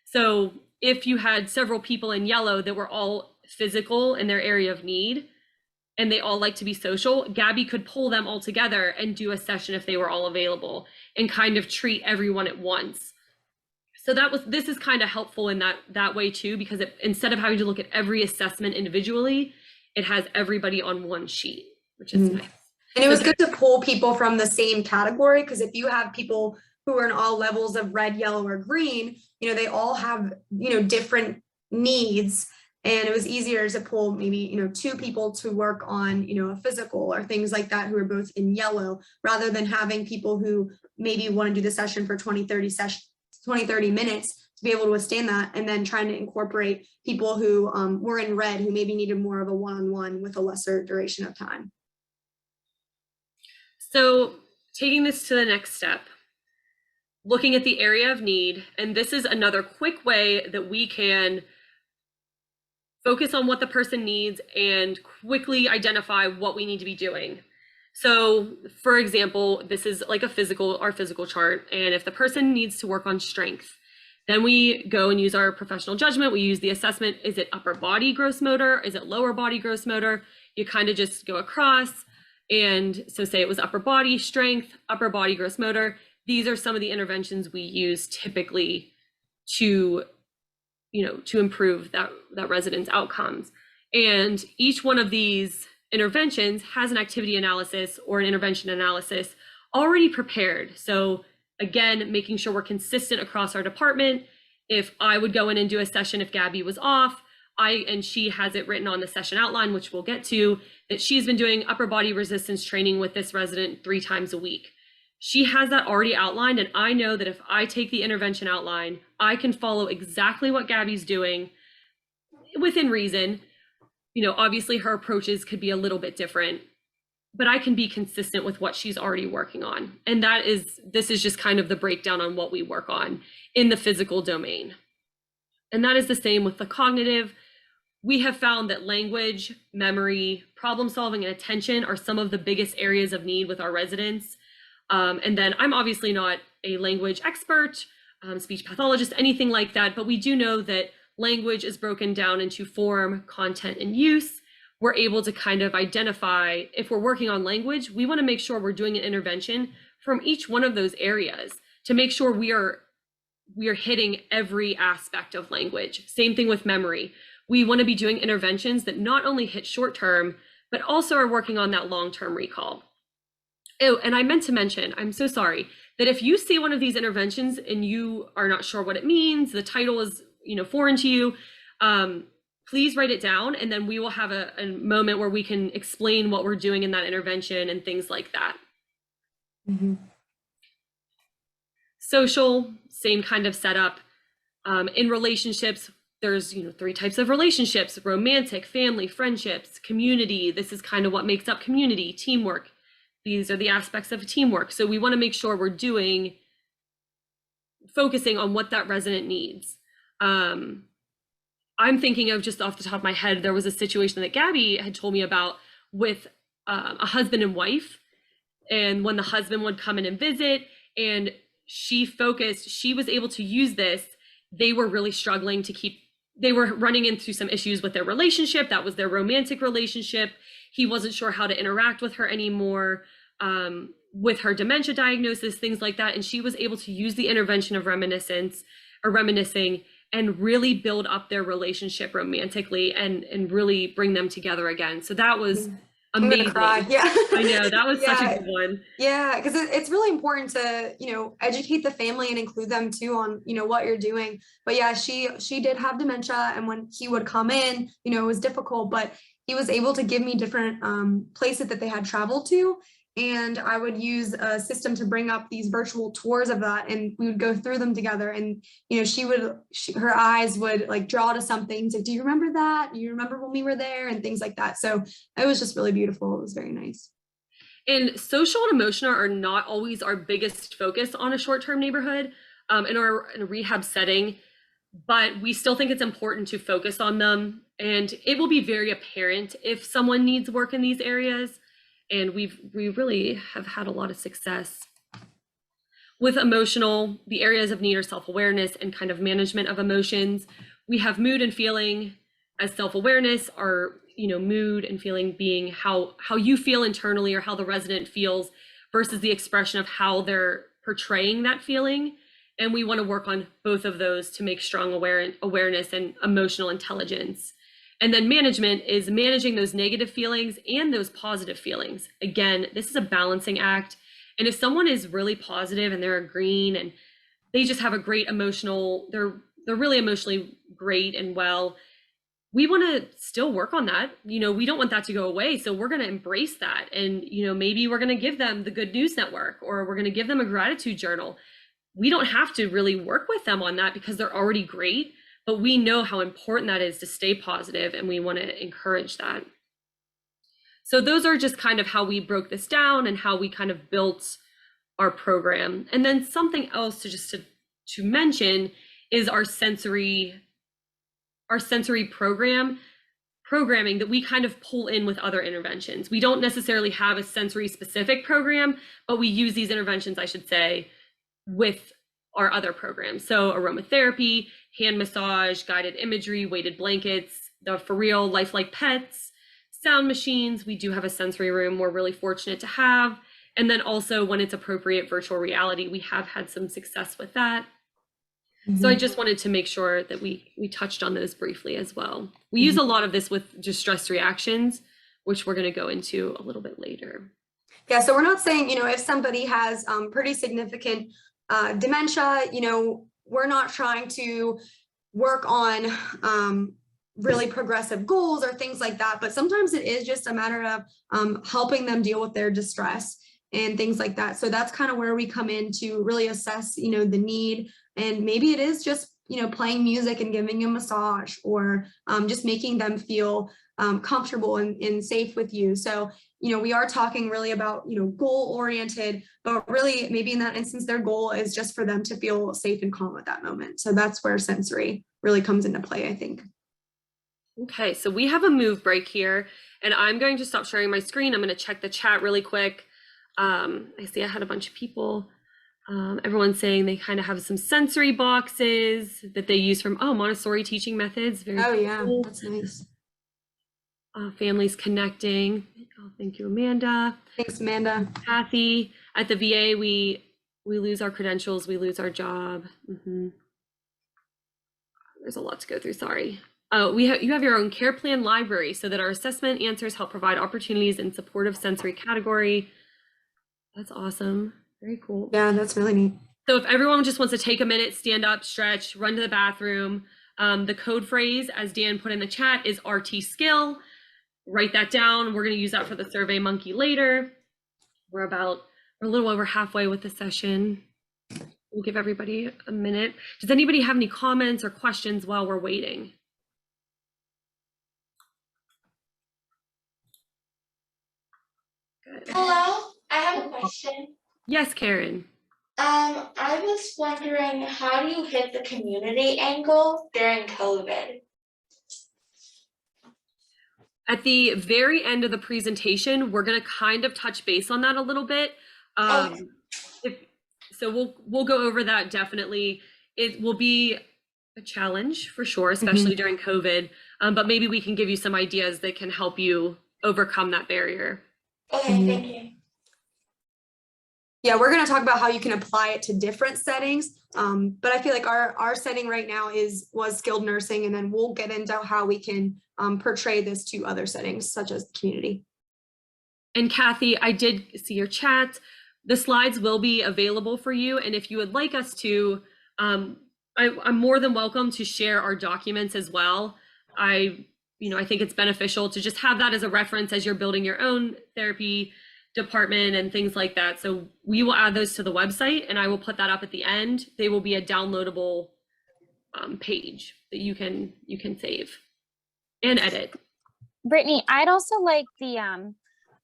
So if you had several people in yellow that were all physical in their area of need, and they all like to be social, Gabby could pull them all together and do a session if they were all available and kind of treat everyone at once. So this is kind of helpful in that way too, because instead of having to look at every assessment individually, it has everybody on one sheet, which is nice. And it was good to pull people from the same category, because if you have people who are in all levels of red, yellow, or green, you know, they all have, you know, different needs. And it was easier to pull maybe, you know, 2 people to work on, you know, a physical or things like that who are both in yellow, rather than having people who maybe want to do the session for 20, 30 minutes to be able to withstand that, and then trying to incorporate people who were in red who maybe needed more of a one-on-one with a lesser duration of time. So taking this to the next step, looking at the area of need, and this is another quick way that we can focus on what the person needs and quickly identify what we need to be doing. So for example, this is like our physical chart. And if the person needs to work on strength, Then we go and use our professional judgment. We use the assessment. Is it upper body gross motor? Is it lower body gross motor? You kind of just go across. And so say it was upper body strength, upper body gross motor. These are some of the interventions we use typically to, to improve that resident's outcomes. And each one of these interventions has an activity analysis or an intervention analysis already prepared. So again, making sure we're consistent across our department. If I would go in and do a session, if Gabby was off, and she has it written on the session outline, which we'll get to, that she's been doing upper body resistance training with this resident 3 times a week. She has that already outlined, and I know that if I take the intervention outline, I can follow exactly what Gabby's doing within reason. Obviously her approaches could be a little bit different, but I can be consistent with what she's already working on. And this is just kind of the breakdown on what we work on in the physical domain. And that is the same with the cognitive. We have found that language, memory, problem solving, and attention are some of the biggest areas of need with our residents. And then I'm obviously not a language expert, speech pathologist, anything like that, but we do know that language is broken down into form, content, and use. We're able to kind of identify, if we're working on language, we want to make sure we're doing an intervention from each one of those areas to make sure we are hitting every aspect of language. Same thing with memory. We want to be doing interventions that not only hit short term, but also are working on that long-term recall. Oh, and I meant to mention, I'm so sorry, that if you see one of these interventions and you are not sure what it means, the title is foreign to you, please write it down, and then we will have a moment where we can explain what we're doing in that intervention and things like that. Mm-hmm. Social, same kind of setup. In relationships, there's 3 types of relationships: romantic, family, friendships, community. This is kind of what makes up community, teamwork. These are the aspects of teamwork. So we want to make sure we're focusing on what that resident needs. I'm thinking of, just off the top of my head, there was a situation that Gabby had told me about with a husband and wife. And when the husband would come in and visit, and she was able to use this, they were really struggling they were running into some issues with their relationship. That was their romantic relationship. He wasn't sure how to interact with her anymore, with her dementia diagnosis, things like that. And she was able to use the intervention of reminiscing and really build up their relationship romantically and really bring them together again. So that was amazing. I'm gonna cry. Yeah. I know, that was such a good one. Yeah, because it's really important to, educate the family and include them too on, what you're doing. But yeah, she did have dementia, and when he would come in, it was difficult, but he was able to give me different places that they had traveled to. And I would use a system to bring up these virtual tours of that, and we would go through them together. And her eyes would like draw to something. So, do you remember that? Do you remember when we were there? And things like that. So it was just really beautiful. It was very nice. And social and emotional are not always our biggest focus on a short-term neighborhood in a rehab setting, but we still think it's important to focus on them. And it will be very apparent if someone needs work in these areas. And we really have had a lot of success. With emotional, the areas of need are self-awareness and kind of management of emotions. We have mood and feeling as self-awareness, our mood and feeling being how you feel internally or how the resident feels versus the expression of how they're portraying that feeling. And we want to work on both of those to make strong awareness and emotional intelligence. And then management is managing those negative feelings and those positive feelings. Again, this is a balancing act. And if someone is really positive and they're agreeing and they just have a great they're really emotionally great and well, we want to still work on that. We don't want that to go away. So we're going to embrace that. And, maybe we're going to give them the Good News Network, or we're going to give them a gratitude journal. We don't have to really work with them on that because they're already great. But we know how important that is to stay positive, and we want to encourage that. So those are just kind of how we broke this down and how we kind of built our program. And then something else to mention is our sensory programming that we kind of pull in with other interventions. We don't necessarily have a sensory specific program, but we use these interventions, I should say, with our other programs. So aromatherapy, hand massage, guided imagery, weighted blankets, the For Real lifelike pets, sound machines. We do have a sensory room we're really fortunate to have. And then also when it's appropriate, virtual reality, we have had some success with that. So I just wanted to make sure that we touched on those briefly as well. We use a lot of this with distress reactions, which we're going to go into a little bit later. Yeah, so we're not saying, if somebody has pretty significant dementia, we're not trying to work on really progressive goals or things like that. But sometimes it is just a matter of helping them deal with their distress and things like that. So that's kind of where we come in to really assess, the need. And maybe it is just, playing music and giving a massage, or just making them feel comfortable and safe with you. So, we are talking really about, goal oriented, but really maybe in that instance, their goal is just for them to feel safe and calm at that moment. So that's where sensory really comes into play, I think. Okay, so we have a move break here, and I'm going to stop sharing my screen. I'm going to check the chat really quick. I see I had a bunch of people. Everyone's saying they kind of have some sensory boxes that they use from Montessori teaching methods. Very cool. Yeah, that's nice. Families connecting. Thank you, Amanda. Thanks, Amanda. Kathy, at the VA, we lose our credentials, we lose our job. There's a lot to go through, sorry. You have your own care plan library so that our assessment answers help provide opportunities in supportive sensory category. That's awesome. Very cool. Yeah, that's really neat. So if everyone just wants to take a minute, stand up, stretch, run to the bathroom, the code phrase, as Dan put in the chat, is RT skill. Write that down. We're going to use that for the Survey Monkey later. We're a little over halfway with the session. We'll give everybody a minute. Does anybody have any comments or questions while we're waiting? Good. Hello, I have a question. Yes, Karen. I was wondering, how do you hit the community angle during COVID? At the very end of the presentation, we're going to kind of touch base on that a little bit. So we'll go over that definitely. It will be a challenge for sure, especially during COVID, but maybe we can give you some ideas that can help you overcome that barrier. Okay, thank you. Yeah, we're going to talk about how you can apply it to different settings. But I feel like our setting right now was skilled nursing, and then we'll get into how we can portray this to other settings, such as community. And Kathy, I did see your chat. The slides will be available for you. And if you would like us to, I'm more than welcome to share our documents as well. I think it's beneficial to just have that as a reference as you're building your own therapy department and things like that. So we will add those to the website, and I will put that up at the end. They will be a downloadable page that you can save and edit. Brittany, I'd also like the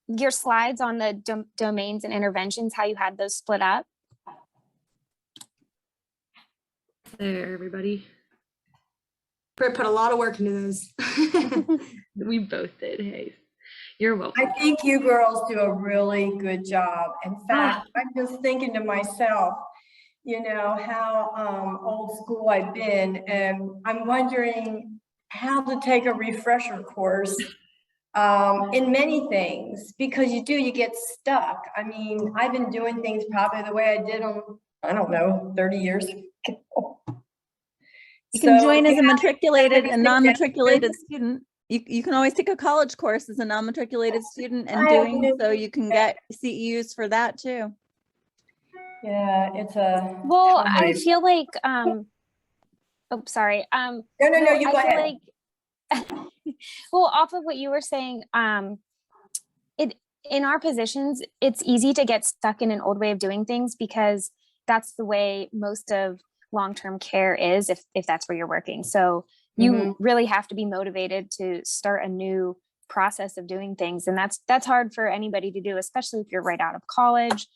your slides on the domains and interventions, how you had those split up. There, everybody. Britt put a lot of work into those. We both did. Hey, you're welcome. I think you girls do a really good job. In fact, I'm just thinking to myself, how old school I've been, and I'm wondering how to take a refresher course in many things, because you get stuck. I mean, I've been doing things probably the way I did them, I don't know, 30 years ago. You can join as a matriculated and non-matriculated student. You can always take a college course as a non-matriculated student, and doing so you can get CEUs for that too. Yeah, it's a I feel like sorry. No, you go ahead. Well, off of what you were saying, in our positions, it's easy to get stuck in an old way of doing things, because that's the way most of long-term care is, if that's where you're working. So you really have to be motivated to start a new process of doing things. And that's hard for anybody to do, especially if you're right out of college,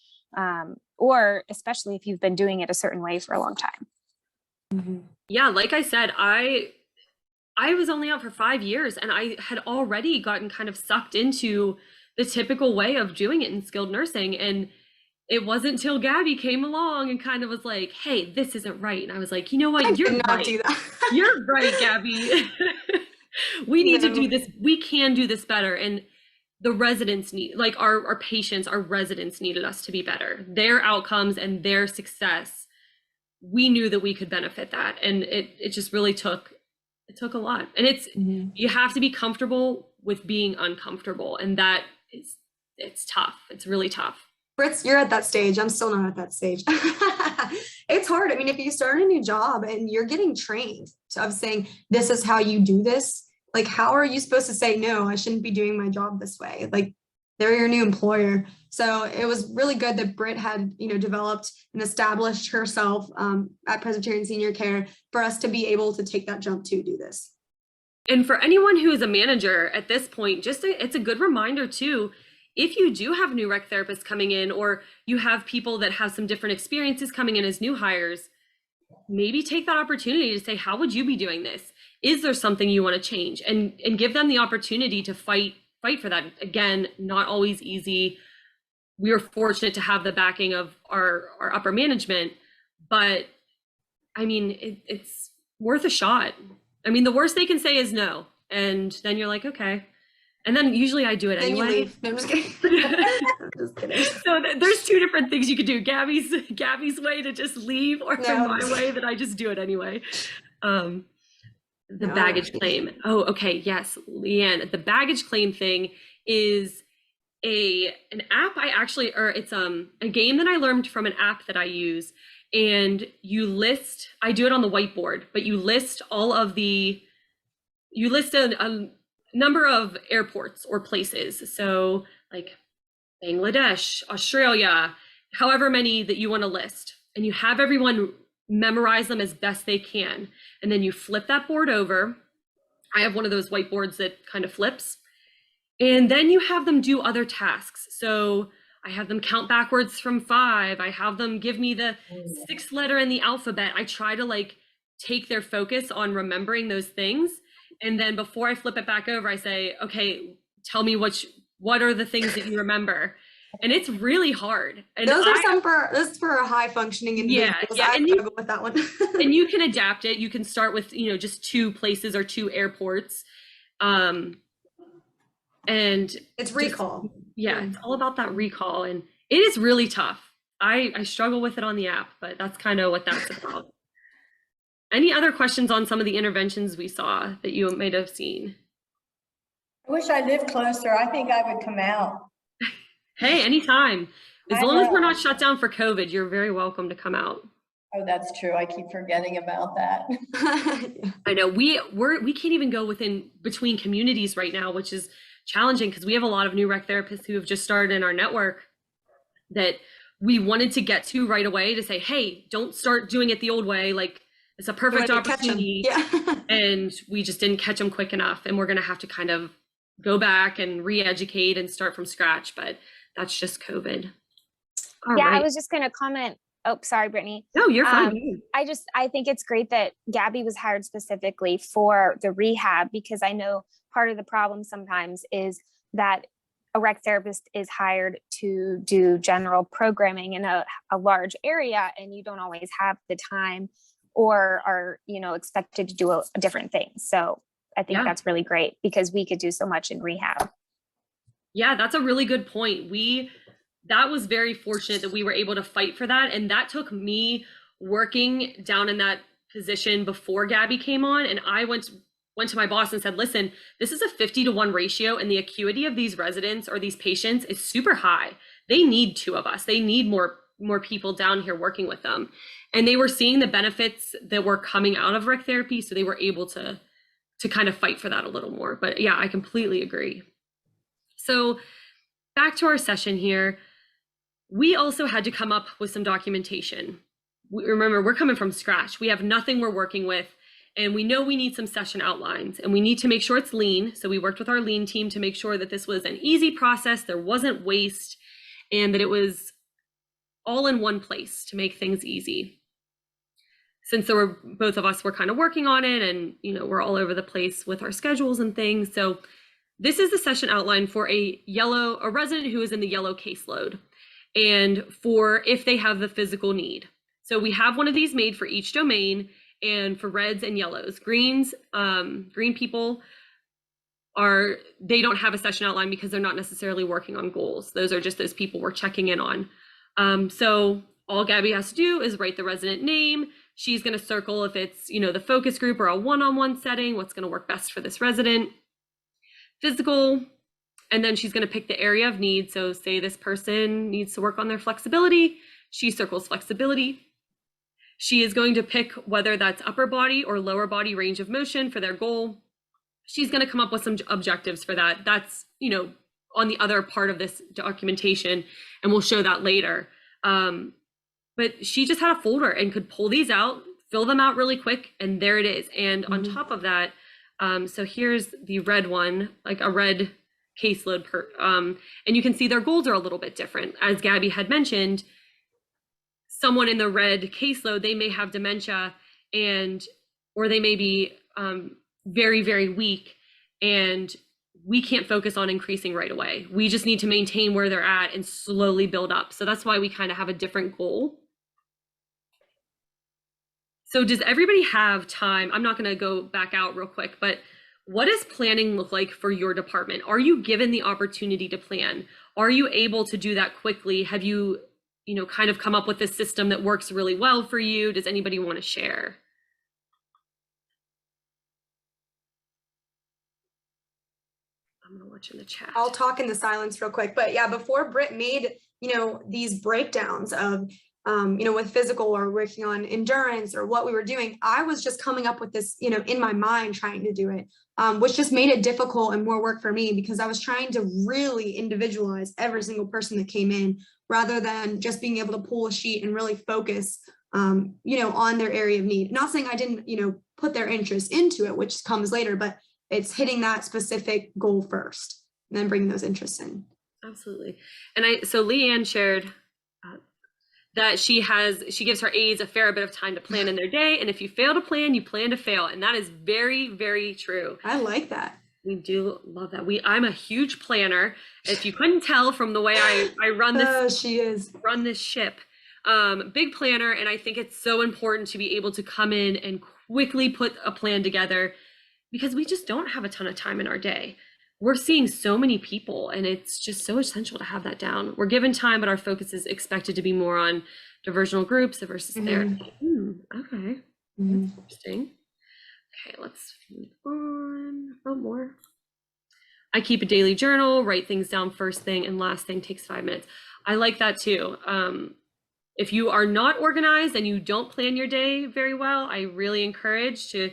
or especially if you've been doing it a certain way for a long time. Yeah, like I said, I was only out for 5 years, and I had already gotten kind of sucked into the typical way of doing it in skilled nursing. And it wasn't until Gabby came along and kind of was like, hey, this isn't right. And I was like, you know what? I You're did not right. do that. You're right, Gabby. We need to No. do this. We can do this better. And the residents need, like our patients, our residents needed us to be better. Their outcomes and their success, we knew that we could benefit that. And it just really took a lot. And you have to be comfortable with being uncomfortable. And it's tough. It's really tough. Fritz, you're at that stage. I'm still not at that stage. It's hard. I mean, if you start a new job and you're getting trained of saying, this is how you do this, like, how are you supposed to say, no, I shouldn't be doing my job this way? Like, they're your new employer. So it was really good that Britt had, developed and established herself at Presbyterian Senior Care for us to be able to take that jump to do this. And for anyone who is a manager at this point, it's a good reminder too, if you do have new rec therapists coming in, or you have people that have some different experiences coming in as new hires, maybe take that opportunity to say, how would you be doing this? Is there something you want to change? And give them the opportunity to fight for that. Again, not always easy. We were fortunate to have the backing of our upper management, but I mean, it's worth a shot. I mean, the worst they can say is no. And then you're like, okay. And then usually I do it Then anyway. you leave. No, I'm just kidding. I'm just kidding. So there's two different things you could do. Gabby's way to just leave, or my way that I just do it anyway. The baggage claim. Oh, okay. Yes, Leanne. The baggage claim thing is an app it's a game that I learned from an app that I use. And I do it on the whiteboard, but you list a number of airports or places. So like Bangladesh, Australia, however many that you want to list, and you have everyone memorize them as best they can. And then you flip that board over. I have one of those whiteboards that kind of flips. And then you have them do other tasks. So I have them count backwards from 5. I have them give me the 6th letter in the alphabet. I try to take their focus on remembering those things. And then before I flip it back over, I say, okay, tell me what are the things that you remember? And it's really hard. And those are for a high functioning individuals. Yeah. I struggle with that one. And you can adapt it. You can start with, just 2 places or 2 airports. And it's recall. It's all about that recall. And it is really tough. I struggle with it on the app, but that's kind of what that's about. Any other questions on some of the interventions we saw that you might have seen? I wish I lived closer. I think I would come out. Hey, anytime. As long as we're not shut down for COVID, you're very welcome to come out. Oh, that's true. I keep forgetting about that. I know we can't even go between communities right now, which is challenging because we have a lot of new rec therapists who have just started in our network that we wanted to get to right away to say, hey, don't start doing it the old way. Like, it's a perfect opportunity. And we just didn't catch them quick enough. And we're going to have to kind of go back and re-educate and start from scratch. But that's just COVID. All right. I was just going to comment. Oh, sorry, Brittany. No, you're fine. I think it's great that Gabby was hired specifically for the rehab, because I know part of the problem sometimes is that a rec therapist is hired to do general programming in a large area, and you don't always have the time or are, expected to do a different thing. So I think that's really great because we could do so much in rehab. Yeah, that's a really good point. That was very fortunate that we were able to fight for that. And that took me working down in that position before Gabby came on. And I went to my boss and said, listen, this is a 50-to-1 ratio, and the acuity of these residents or these patients is super high. They need 2 of us. They need more people down here working with them. And they were seeing the benefits that were coming out of rec therapy. So they were able to kind of fight for that a little more. But yeah, I completely agree. So back to our session here. We also had to come up with some documentation. Remember, we're coming from scratch. We have nothing we're working with, and we know we need some session outlines, and we need to make sure it's lean. So we worked with our lean team to make sure that this was an easy process, there wasn't waste, and that it was all in one place to make things easy. Since both of us were kind of working on it, and we're all over the place with our schedules and things. So this is the session outline for a resident who is in the yellow caseload. and for if they have the physical need. So we have one of these made for each domain, and for reds and yellows. Greens, green people they don't have a session outline because they're not necessarily working on goals. Those are just those people we're checking in on. So all Gabby has to do is write the resident name. She's going to circle if it's, the focus group or a one-on-one setting, what's going to work best for this resident. Physical, and then she's going to pick the area of need. So say this person needs to work on their flexibility. She circles flexibility. She is going to pick whether that's upper body or lower body range of motion for their goal. She's going to come up with some objectives for that. That's, on the other part of this documentation, and we'll show that later. But she just had a folder and could pull these out, fill them out really quick, and there it is. And on top of that, so here's the red one, like a red caseload and you can see their goals are a little bit different. As Gabby had mentioned, someone in the red caseload, they may have dementia or they may be very, very weak, and we can't focus on increasing right away. We just need to maintain where they're at and slowly build up. So that's why we kind of have a different goal. So does everybody have time? I'm not going to go back out real quick, but what does planning look like for your department? Are you given the opportunity to plan? Are you able to do that quickly? Have you, kind of come up with a system that works really well for you? Does anybody want to share? I'm gonna watch in the chat. I'll talk in the silence real quick, but yeah, before Britt made, these breakdowns of, with physical or working on endurance or what we were doing, I was just coming up with this, in my mind, trying to do it, which just made it difficult and more work for me because I was trying to really individualize every single person that came in rather than just being able to pull a sheet and really focus, on their area of need. Not saying I didn't, put their interest into it, which comes later, but it's hitting that specific goal first and then bringing those interests in. Absolutely. And so Leanne shared that she gives her aides a fair bit of time to plan in their day. And if you fail to plan, you plan to fail. And that is very, very true. I like that. We do love that. I'm a huge planner. If you couldn't tell from the way I run this, run this ship, big planner. And I think it's so important to be able to come in and quickly put a plan together because we just don't have a ton of time in our day. We're seeing so many people and it's just so essential to have that down. We're given time, but our focus is expected to be more on diversional groups versus therapy. Okay, interesting. Okay, let's move on. Oh, more. I keep a daily journal, write things down first thing and last thing takes 5 minutes. I like that too. If you are not organized and you don't plan your day very well, I really encourage to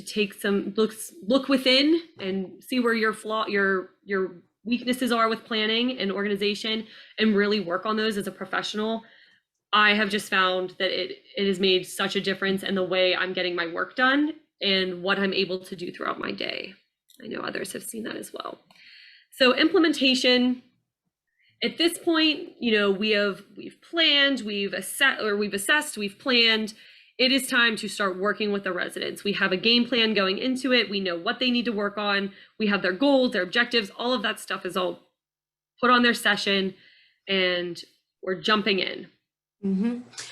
take some look within and see where your weaknesses are with planning and organization and really work on those as a professional. I have just found that it has made such a difference in the way I'm getting my work done and what I'm able to do throughout my day. I know others have seen that as well. So implementation, at this point, we've planned, we've assessed, we've planned. It is time to start working with the residents. We have a game plan going into it. We know what they need to work on. We have their goals, their objectives, all of that stuff is all put on their session and we're jumping in.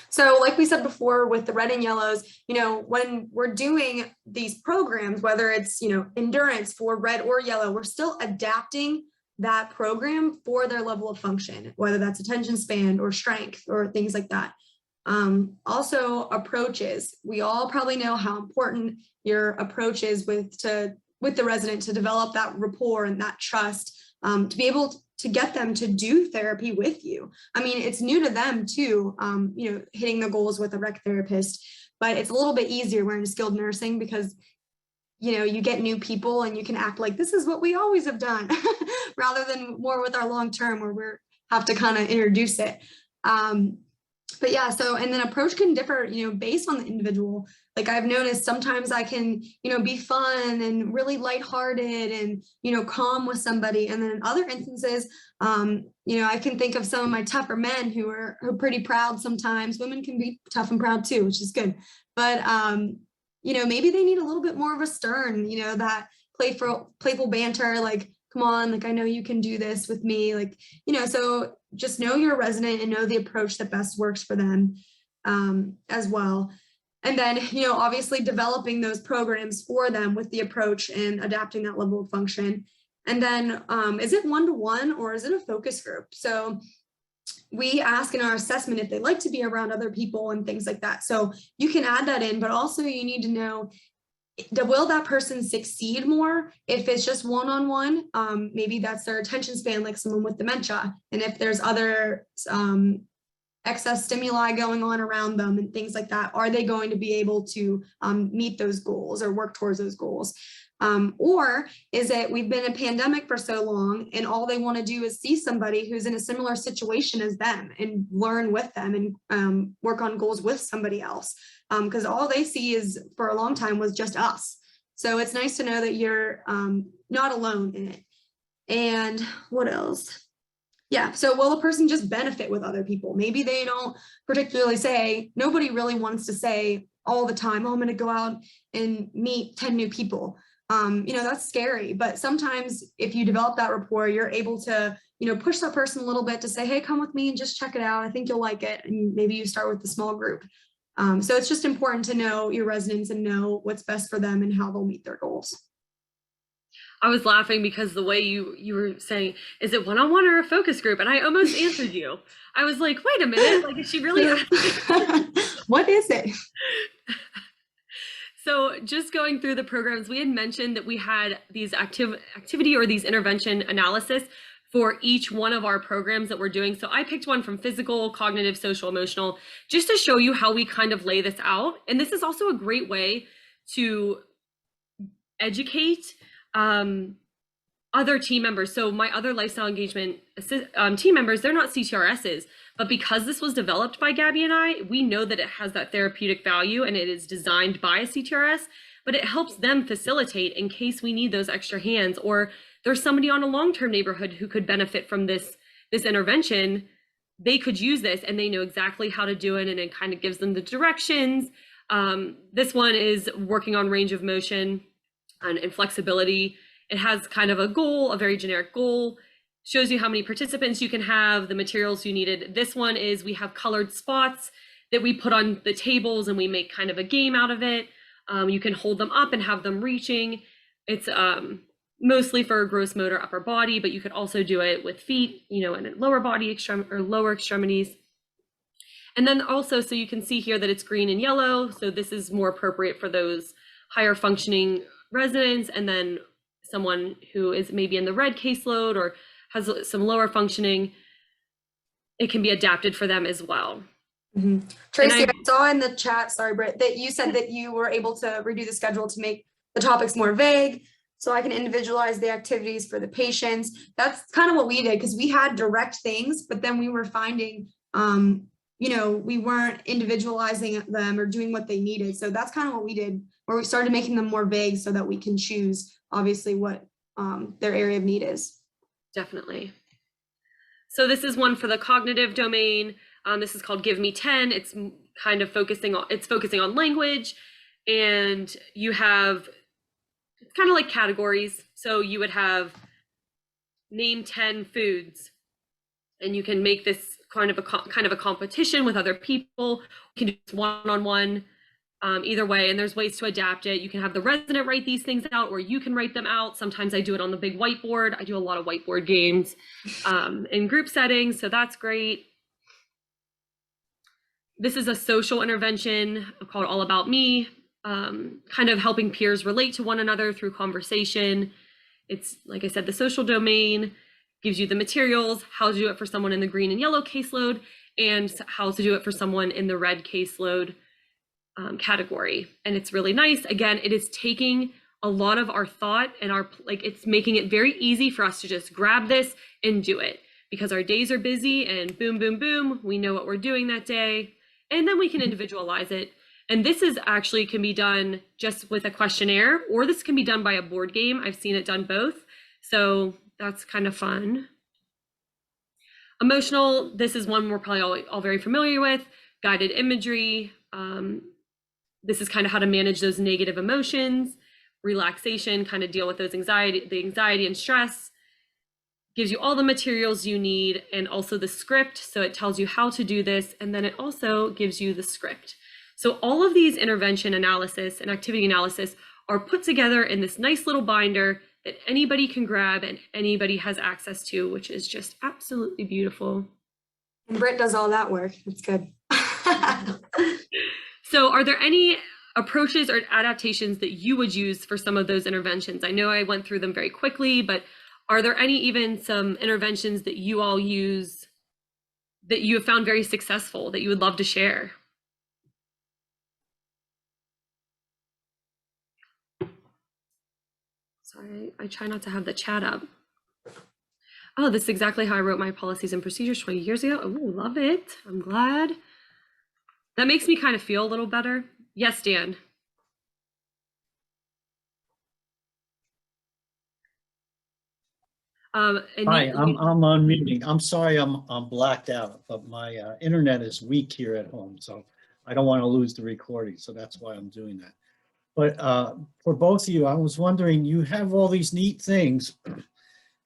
So like we said before with the red and yellows, when we're doing these programs, whether it's, endurance for red or yellow, we're still adapting that program for their level of function, whether that's attention span or strength or things like that. Also approaches. We all probably know how important your approach is with the resident to develop that rapport and that trust, to be able to get them to do therapy with you. I mean, it's new to them too, hitting the goals with a rec therapist, but it's a little bit easier when in skilled nursing because, you get new people and you can act like this is what we always have done rather than more with our long-term where we have to kind of introduce it. But yeah, and then approach can differ, based on the individual. Like I've noticed sometimes I can, be fun and really lighthearted and, calm with somebody. And then in other instances, I can think of some of my tougher men who are pretty proud sometimes. Women can be tough and proud too, which is good. But, maybe they need a little bit more of a stern, that playful banter, like, come on, like, I know you can do this with me. Like, so just know your resident and know the approach that best works for them as well. And then, obviously developing those programs for them with the approach and adapting that level of function. And then is it one-to-one or is it a focus group? So we ask in our assessment if they like to be around other people and things like that. So you can add that in, but also you need to know, will that person succeed more if it's just one-on-one? Maybe that's their attention span, like someone with dementia. And if there's other excess stimuli going on around them and things like that, are they going to be able to meet those goals or work towards those goals? Or is it, we've been in a pandemic for so long and all they want to do is see somebody who's in a similar situation as them and learn with them and work on goals with somebody else? Because all they see is, for a long time, was just us. So it's nice to know that you're not alone in it. And what else? Yeah, so will a person just benefit with other people? Maybe they don't particularly say, nobody really wants to say all the time, oh, I'm going to go out and meet 10 new people. That's scary, but sometimes if you develop that rapport, you're able to, push that person a little bit to say, hey, come with me and just check it out. I think you'll like it. And maybe you start with the small group. So it's just important to know your residents and know what's best for them and how they'll meet their goals. I was laughing because the way you were saying, is it one-on-one or a focus group? And I almost answered you. I was like, wait a minute, like, is she really asking? What is it? So just going through the programs, we had mentioned that we had these activity or these intervention analysis for each one of our programs that we're doing. So I picked one from physical, cognitive, social, emotional, just to show you how we kind of lay this out. And this is also a great way to educate other team members. So my other lifestyle engagement team members, they're not CTRSs, but because this was developed by Gabby and I, we know that it has that therapeutic value and it is designed by a CTRS, but it helps them facilitate in case we need those extra hands, or there's somebody on a long-term neighborhood who could benefit from this intervention. They could use this and they know exactly how to do it, and it kind of gives them the directions. This one is working on range of motion and flexibility. It has kind of a goal, a very generic goal, shows you how many participants you can have, the materials you needed. This one is, we have colored spots that we put on the tables and we make kind of a game out of it. You can hold them up and have them reaching. It's mostly for gross motor upper body, but you could also do it with feet, and lower body or lower extremities. And then also, so you can see here that it's green and yellow. So this is more appropriate for those higher functioning residents, and then someone who is maybe in the red caseload or has some lower functioning, it can be adapted for them as well. Mm-hmm. Tracy, I saw in the chat, sorry, Britt, that you said that you were able to redo the schedule to make the topics more vague, so I can individualize the activities for the patients. That's kind of what we did, because we had direct things, but then we were finding, we weren't individualizing them or doing what they needed. So that's kind of what we did, where we started making them more vague so that we can choose, obviously, what their area of need is. Definitely. So this is one for the cognitive domain. This is called Give Me 10. It's kind of focusing on language, and you have, it's kind of like categories. So you would have name 10 foods, and you can make this kind of a competition with other people. You can do this one-on-one, either way, and there's ways to adapt it. You can have the resident write these things out, or you can write them out. Sometimes I do it on the big whiteboard. I do a lot of whiteboard games in group settings, so that's great. This is a social intervention called All About Me, kind of helping peers relate to one another through conversation. It's, like I said, the social domain gives you the materials, how to do it for someone in the green and yellow caseload, and how to do it for someone in the red caseload category. And it's really nice. Again, it is taking a lot of our thought and it's making it very easy for us to just grab this and do it, because our days are busy and boom, boom, boom, we know what we're doing that day, and then we can individualize it. And this is actually can be done just with a questionnaire, or this can be done by a board game. I've seen it done both. So that's kind of fun. Emotional, this is one we're probably all very familiar with, guided imagery. This is kind of how to manage those negative emotions. Relaxation, kind of deal with those the anxiety and stress. gives you all the materials you need and also the script. So it tells you how to do this. And then it also gives you the script. So all of these intervention analysis and activity analysis are put together in this nice little binder that anybody can grab and anybody has access to, which is just absolutely beautiful. And Britt does all that work. That's good. So are there any approaches or adaptations that you would use for some of those interventions? I know I went through them very quickly, but are there even some interventions that you all use that you have found very successful that you would love to share? Sorry, I try not to have the chat up. Oh, this is exactly how I wrote my policies and procedures 20 years ago. Oh, love it. I'm glad. That makes me kind of feel a little better. Yes, Dan. Hi, I'm unmuting. I'm sorry, I'm blacked out, but my internet is weak here at home, so I don't want to lose the recording, so that's why I'm doing that. But for both of you, I was wondering, you have all these neat things,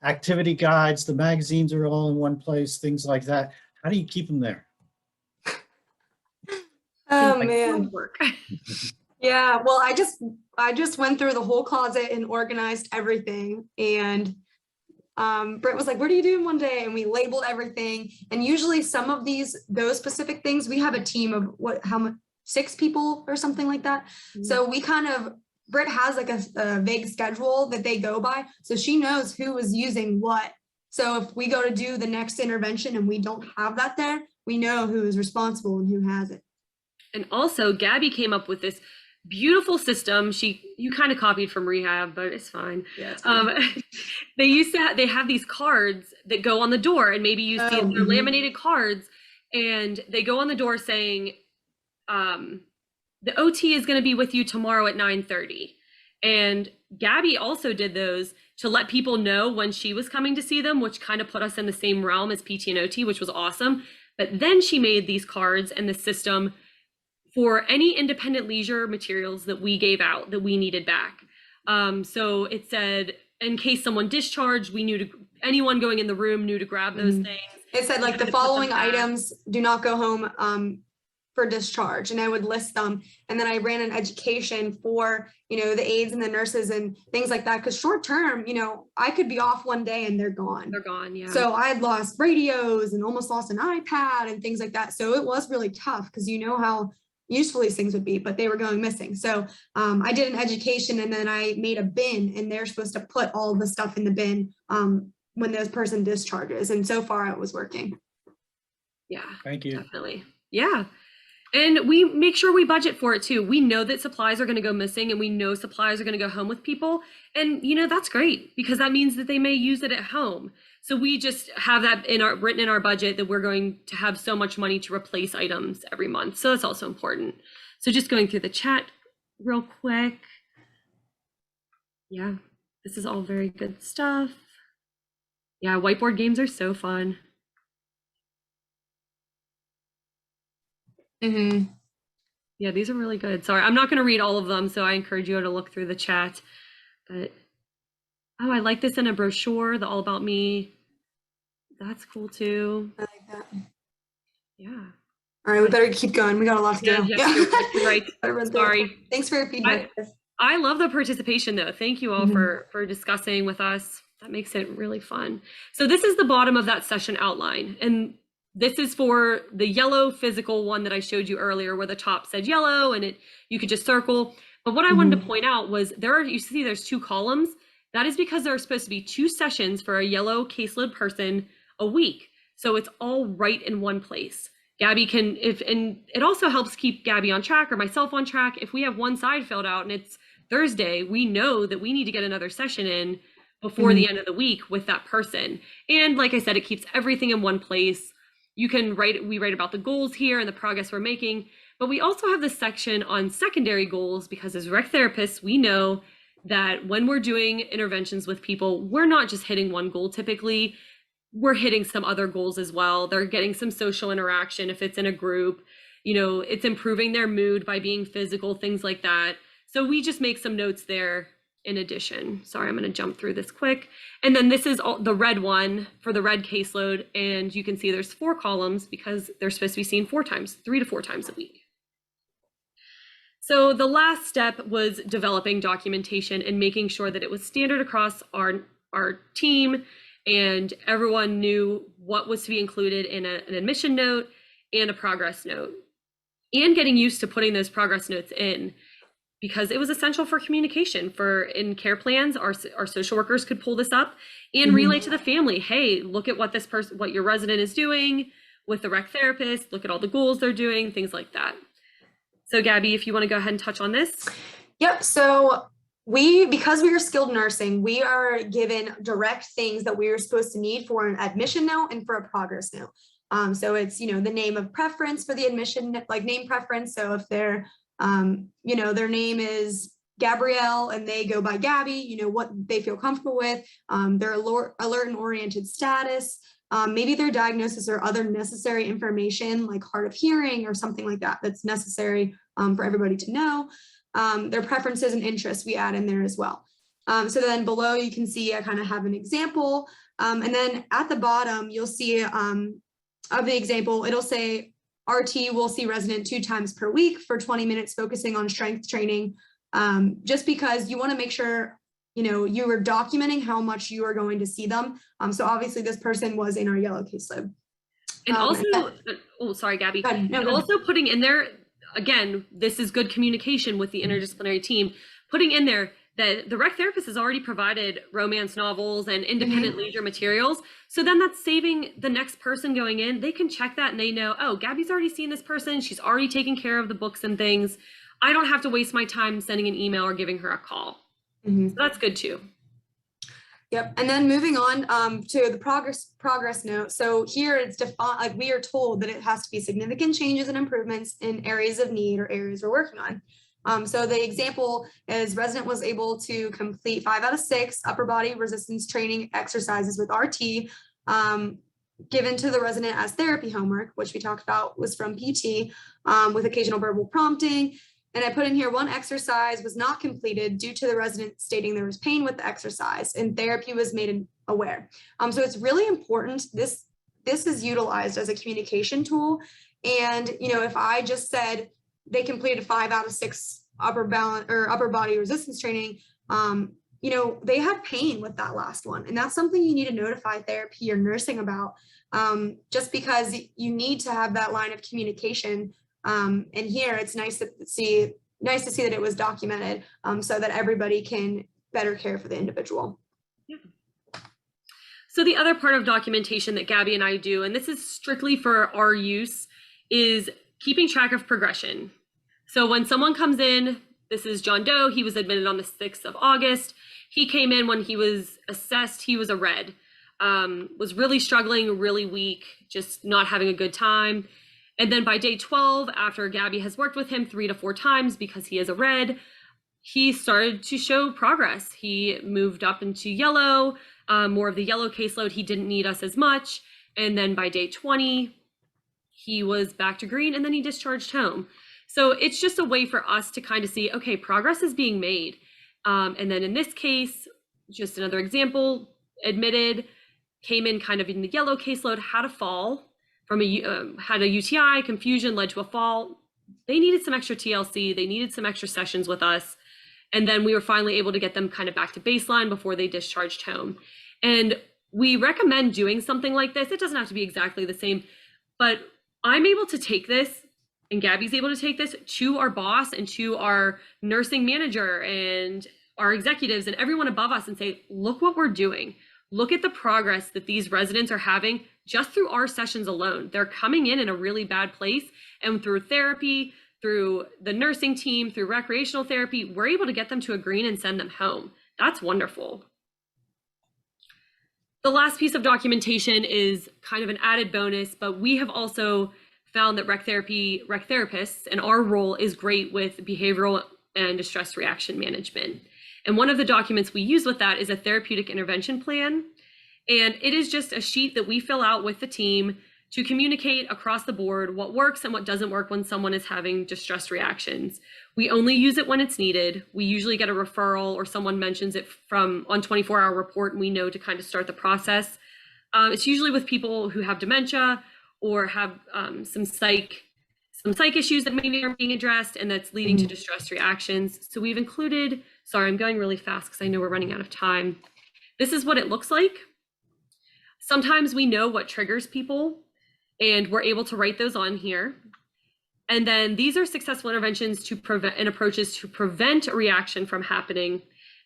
activity guides, the magazines are all in one place, things like that. How do you keep them there? Oh man. Yeah, well, I just went through the whole closet and organized everything. And Britt was like, what are you doing one day? And we labeled everything. And usually some of those specific things, we have a team of how much, 6 people or something like that. Mm-hmm. So we Britt has like a vague schedule that they go by. So she knows who is using what. So if we go to do the next intervention and we don't have that there, we know who is responsible and who has it. And also Gabby came up with this beautiful system. You kind of copied from Rehab, but it's fine. Yeah, it's fine. They have these cards that go on the door, and maybe you see they're laminated cards, and they go on the door saying, the OT is going to be with you tomorrow at 9:30. And Gabby also did those to let people know when she was coming to see them, which kind of put us in the same realm as PT and OT, which was awesome. But then she made these cards and the system for any independent leisure materials that we gave out that we needed back. So it said, in case someone discharged, anyone going in the room knew to grab those things. It said like the following items do not go home for discharge, and I would list them. And then I ran an education for, the aides and the nurses and things like that. Because short term, I could be off one day and they're gone. They're gone, yeah. So I had lost radios and almost lost an iPad and things like that. So it was really tough because how useful these things would be, but they were going missing. So I did an education, and then I made a bin, and they're supposed to put all the stuff in the bin when this person discharges. And so far it was working. Yeah, thank you. Definitely. Yeah. And we make sure we budget for it too. We know that supplies are going to go missing, and we know supplies are going to go home with people. And, that's great, because that means that they may use it at home. So we just have that written in our budget that we're going to have so much money to replace items every month. So that's also important. So just going through the chat real quick. Yeah, this is all very good stuff. Yeah, whiteboard games are so fun. Yeah, these are really good. Sorry, I'm not going to read all of them, so I encourage you to look through the chat. But I like this in a brochure, the All About Me. That's cool too. I like that. Yeah. All right, we better keep going. We got a lot to go. Yeah. You're right. Sorry. Thanks for your feedback. I love the participation though. Thank you all for discussing with us. That makes it really fun. So this is the bottom of that session outline. And this is for the yellow physical one that I showed you earlier, where the top said yellow and you could just circle. But what I wanted to point out was you see there's 2 columns. That is because there are supposed to be 2 sessions for a yellow caseload person a week. So it's all right in one place. Gabby and it also helps keep Gabby on track, or myself on track. If we have one side filled out and it's Thursday, we know that we need to get another session in before the end of the week with that person. And like I said, it keeps everything in one place. We write about the goals here and the progress we're making, but we also have this section on secondary goals, because as rec therapists, we know that when we're doing interventions with people, we're not just hitting one goal typically, we're hitting some other goals as well. They're getting some social interaction if it's in a group, it's improving their mood by being physical, things like that. So we just make some notes there in addition. Sorry, I'm going to jump through this quick. And then this is the red one for the red caseload. And you can see there's 4 columns because they're supposed to be seen 3 to 4 times a week. So the last step was developing documentation and making sure that it was standard across our team and everyone knew what was to be included in an admission note and a progress note, and getting used to putting those progress notes in, because it was essential for communication. In care plans, our social workers could pull this up and relay to the family, hey, look at what your resident is doing with the rec therapist, look at all the goals they're doing, things like that. So Gabby, if you want to go ahead and touch on this. Yep. So because we are skilled nursing, we are given direct things that we are supposed to need for an admission note and for a progress note. So it's, the name of preference for the admission, like name preference. So if they're, their name is Gabrielle and they go by Gabby, what they feel comfortable with, their alert and oriented status, maybe their diagnosis or other necessary information like hard of hearing or something like that that's necessary for everybody to know. Their preferences and interests we add in there as well. So then below you can see I kind of have an example. And then at the bottom, you'll see of the example, it'll say RT will see resident 2 times per week for 20 minutes focusing on strength training, just because you want to make sure, you are documenting how much you are going to see them. So obviously this person was in our yellow caseload. And also, oh, sorry, Gabby. Also putting in there, again, this is good communication with the interdisciplinary team, putting in there that the rec therapist has already provided romance novels and independent leisure materials. So then that's saving the next person going in. They can check that and they know, oh, Gabby's already seen this person. She's already taken care of the books and things. I don't have to waste my time sending an email or giving her a call. So that's good too. Yep. And then moving on to the progress note. So here it's defined, like we are told that it has to be significant changes and improvements in areas of need or areas we're working on. So the example is resident was able to complete 5 out of 6 upper body resistance training exercises with RT given to the resident as therapy homework, which we talked about was from PT with occasional verbal prompting. And I put in here 1 exercise was not completed due to the resident stating there was pain with the exercise and therapy was made aware. So it's really important. This is utilized as a communication tool. And, if I just said they completed 5 out of 6 upper body resistance training, they had pain with that last one. And that's something you need to notify therapy or nursing about, just because you need to have that line of communication. And here it's nice to see that it was documented so that everybody can better care for the individual. Yeah. So the other part of documentation that Gabby and I do, and this is strictly for our use, is keeping track of progression. So when someone comes in, this is John Doe, he was admitted on the 6th of August. He came in when he was assessed, he was a red, was really struggling, really weak, just not having a good time. And then by day 12, after Gabby has worked with him 3 to 4 times because he is a red, he started to show progress. He moved up into yellow, more of the yellow caseload. He didn't need us as much. And then by day 20, he was back to green and then he discharged home. So it's just a way for us to kind of see, okay, progress is being made. And then in this case, just another example, admitted, came in kind of in the yellow caseload, had a fall. Had a UTI, confusion led to a fall. They needed some extra TLC. They needed some extra sessions with us. And then we were finally able to get them kind of back to baseline before they discharged home. And we recommend doing something like this. It doesn't have to be exactly the same, but I'm able to take this and Gabby's able to take this to our boss and to our nursing manager and our executives and everyone above us and say, look what we're doing. Look at the progress that these residents are having just through our sessions alone. They're coming in a really bad place, and through therapy, through the nursing team, through recreational therapy, we're able to get them to a green and send them home. That's wonderful. The last piece of documentation is kind of an added bonus, but we have also found that rec therapists and our role is great with behavioral and distress reaction management. And one of the documents we use with that is a therapeutic intervention plan. And it is just a sheet that we fill out with the team to communicate across the board what works and what doesn't work when someone is having distress reactions. We only use it when it's needed. We usually get a referral or someone mentions it on 24-hour report, and we know to kind of start the process. It's usually with people who have dementia or have some psych issues that maybe are being addressed and that's leading to distress reactions. So we've included, sorry, I'm going really fast because I know we're running out of time. This is what it looks like. Sometimes we know what triggers people and we're able to write those on here. And then these are successful interventions to prevent and approaches to prevent a reaction from happening.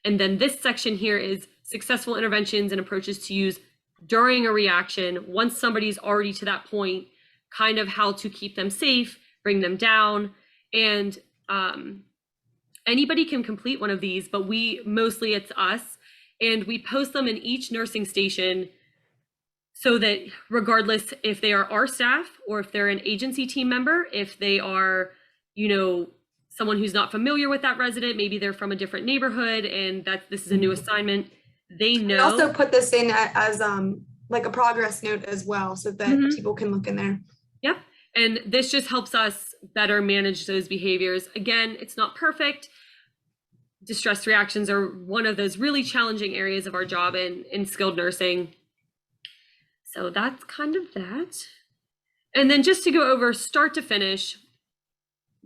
And then this section here is successful interventions and approaches to use during a reaction, once somebody's already to that point, kind of how to keep them safe, bring them down. And anybody can complete one of these, but mostly it's us. And we post them in each nursing station so that regardless if they are our staff or if they're an agency team member, if they are, someone who's not familiar with that resident, maybe they're from a different neighborhood and this is a new assignment, they know. We also put this in as like a progress note as well, so that people can look in there. Yep. And this just helps us better manage those behaviors. Again, it's not perfect. Distress reactions are one of those really challenging areas of our job in skilled nursing. So that's kind of that. And then just to go over start to finish,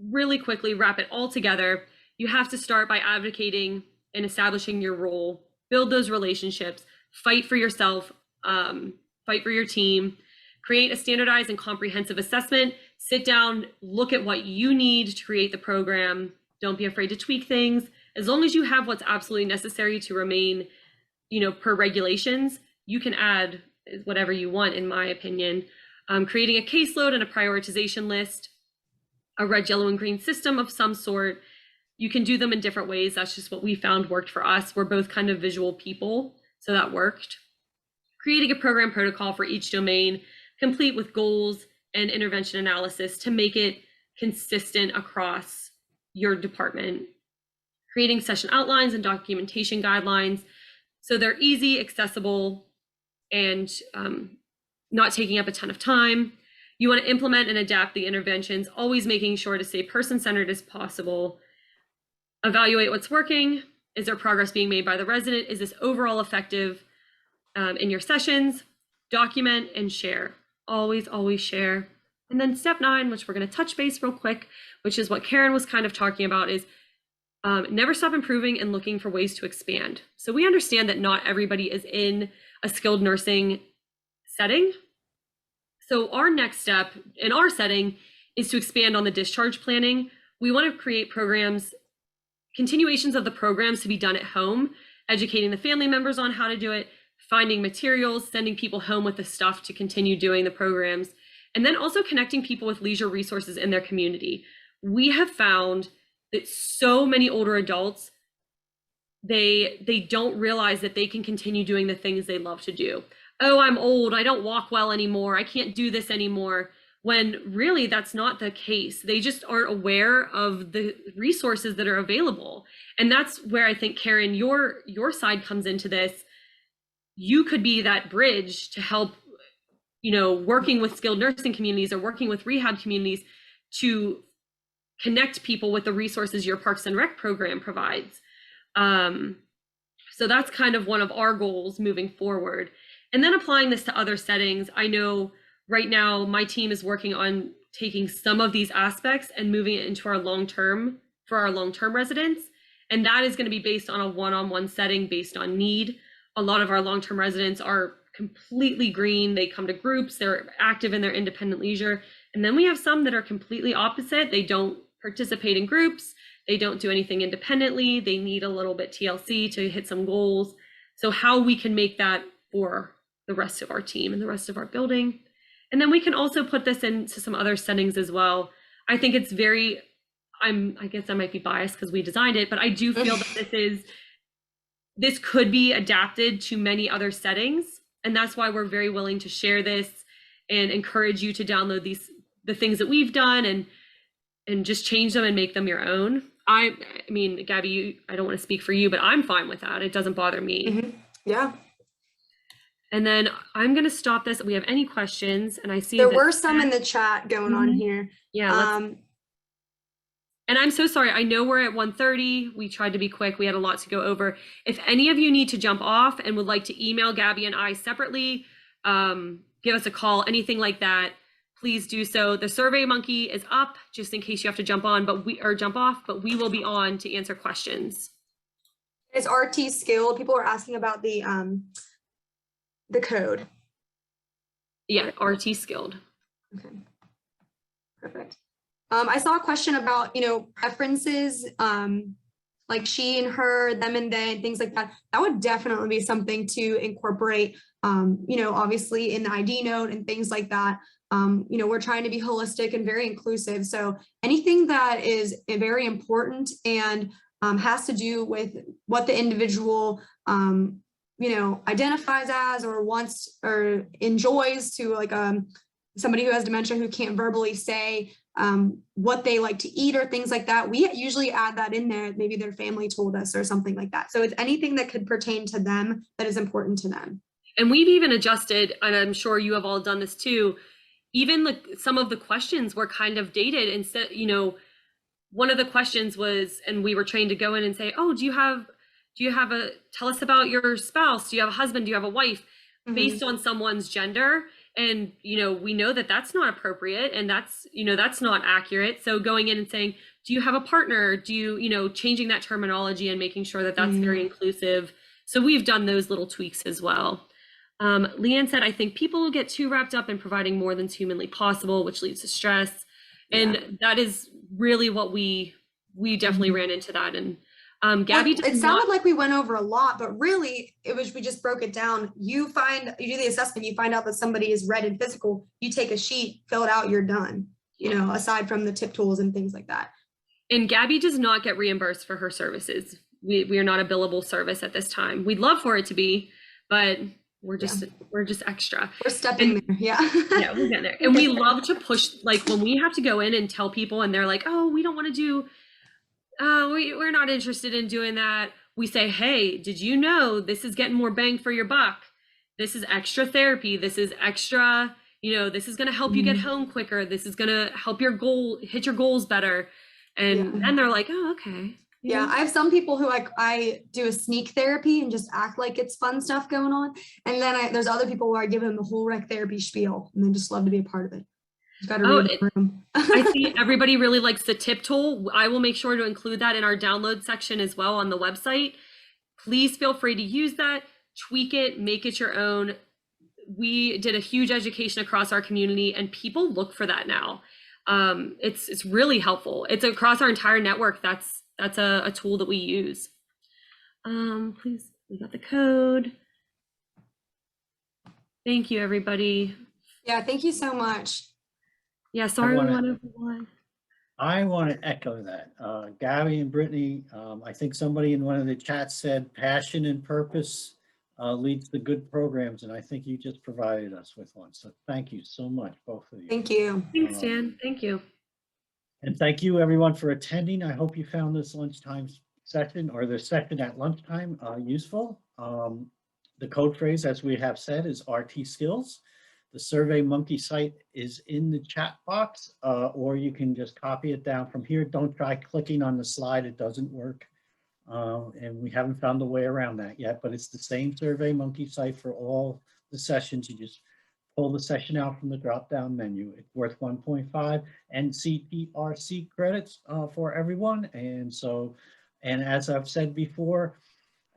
really quickly wrap it all together, you have to start by advocating and establishing your role, build those relationships, fight for yourself, fight for your team, create a standardized and comprehensive assessment, sit down, look at what you need to create the program. Don't be afraid to tweak things. As long as you have what's absolutely necessary to remain, per regulations, you can add whatever you want, in my opinion. Creating a caseload and a prioritization list, a red, yellow, and green system of some sort. You can do them in different ways. That's just what we found worked for us. We're both kind of visual people, so that worked. Creating a program protocol for each domain, complete with goals and intervention analysis to make it consistent across your department. Creating session outlines and documentation guidelines so they're easy, accessible, and not taking up a ton of time. You want to implement and adapt the interventions, always making sure to stay person-centered as possible. Evaluate what's working. Is there progress being made by the resident? Is this overall effective in your sessions? Document and share. Always, always share. And then step 9, which we're going to touch base real quick, which is what Karen was kind of talking about, is never stop improving and looking for ways to expand. So we understand that not everybody is in a skilled nursing setting. So our next step in our setting is to expand on the discharge planning. We want to create programs, continuations of the programs to be done at home, educating the family members on how to do it, finding materials, sending people home with the stuff to continue doing the programs, and then also connecting people with leisure resources in their community. We have found that so many older adults, they don't realize that they can continue doing the things they love to do. Oh, I'm old, I don't walk well anymore, I can't do this anymore, when really that's not the case. They just aren't aware of the resources that are available. And that's where I think, Karen, your side comes into this. You could be that bridge to help, working with skilled nursing communities or working with rehab communities to connect people with the resources your Parks and Rec program provides. So that's kind of one of our goals moving forward. And then applying this to other settings. I know right now my team is working on taking some of these aspects and moving it into our long-term residents. And that is going to be based on a one-on-one setting based on need. A lot of our long-term residents are completely green. They come to groups, they're active in their independent leisure. And then we have some that are completely opposite. They don't participate in groups. They don't do anything independently. They need a little bit TLC to hit some goals. So how we can make that for the rest of our team and the rest of our building. And then we can also put this into some other settings as well. I think it's I guess I might be biased because we designed it, but I do feel that this could be adapted to many other settings. And that's why we're very willing to share this and encourage you to download the things that we've done and just change them and make them your own. I mean, Gabby, I don't want to speak for you, but I'm fine with that. It doesn't bother me. Yeah. And then I'm going to stop this. We have any questions? And I see There that were some in the chat going on here. Yeah, and I'm so sorry. I know we're at 1:30. We tried to be quick. We had a lot to go over. If any of you need to jump off and would like to email Gabby and I separately, give us a call, anything like that, please do so. The Survey Monkey is up just in case you have to jump on, jump off, but we will be on to answer questions. Is RT skilled? People are asking about the code. Yeah, RT skilled. Okay, perfect. I saw a question about, preferences, like she and her, them and they, things like that. That would definitely be something to incorporate, obviously in the ID note and things like that. We're trying to be holistic and very inclusive. So anything that is very important and has to do with what the individual, identifies as or wants or enjoys, to like somebody who has dementia who can't verbally say what they like to eat or things like that. We usually add that in there. Maybe their family told us or something like that. So it's anything that could pertain to them that is important to them. And we've even adjusted, and I'm sure you have all done this too, even some of the questions were kind of dated. Instead, one of the questions was, and we were trained to go in and say, oh, tell us about your spouse. Do you have a husband? Do you have a wife? Based on someone's gender. And, we know that that's not appropriate and that's not accurate. So going in and saying, do you have a partner? Do you, changing that terminology and making sure that that's very inclusive. So we've done those little tweaks as well. Leanne said, I think people get too wrapped up in providing more than's humanly possible, which leads to stress. And that is really what we definitely ran into that. And Gabby, it sounded like we went over a lot, but really we just broke it down. You do the assessment, you find out that somebody is red and physical, you take a sheet, fill it out, you're done, aside from the tip tools and things like that. And Gabby does not get reimbursed for her services. We are not a billable service at this time. We'd love for it to be, but we're just extra. We're stepping there. Yeah. Yeah, we're getting there. And we love to push, like when we have to go in and tell people and they're like, oh, we don't want to do, we're not interested in doing that. We say, hey, did you know this is getting more bang for your buck? This is extra therapy. This is extra, this is going to help you get home quicker. This is going to help hit your goals better. And then they're like, oh, okay. Yeah, I have some people who I do a sneak therapy and just act like it's fun stuff going on. And then there's other people where I give them the whole rec therapy spiel and they just love to be a part of it. You've got to read the room. I see everybody really likes the tip tool. I will make sure to include that in our download section as well on the website. Please feel free to use that, tweak it, make it your own. We did a huge education across our community and people look for that now. It's really helpful. It's across our entire network. That's a tool that we use. Please, we got the code. Thank you, everybody. Yeah, thank you so much. Yeah, sorry. I want to echo that. Gabby and Brittany, I think somebody in one of the chats said passion and purpose leads to good programs, and I think you just provided us with one. So thank you so much, both of you. Thank you. Thanks, Dan. Thank you. And thank you everyone for attending. I hope you found this lunchtime session or the session at lunchtime useful. The code phrase, as we have said, is RT skills. The Survey Monkey site is in the chat box, or you can just copy it down from here. Don't try clicking on the slide, it doesn't work. And we haven't found a way around that yet, but it's the same Survey Monkey site for all the sessions. You just pull the session out from the drop-down menu. It's worth 1.5 NCTRC credits for everyone. And as I've said before,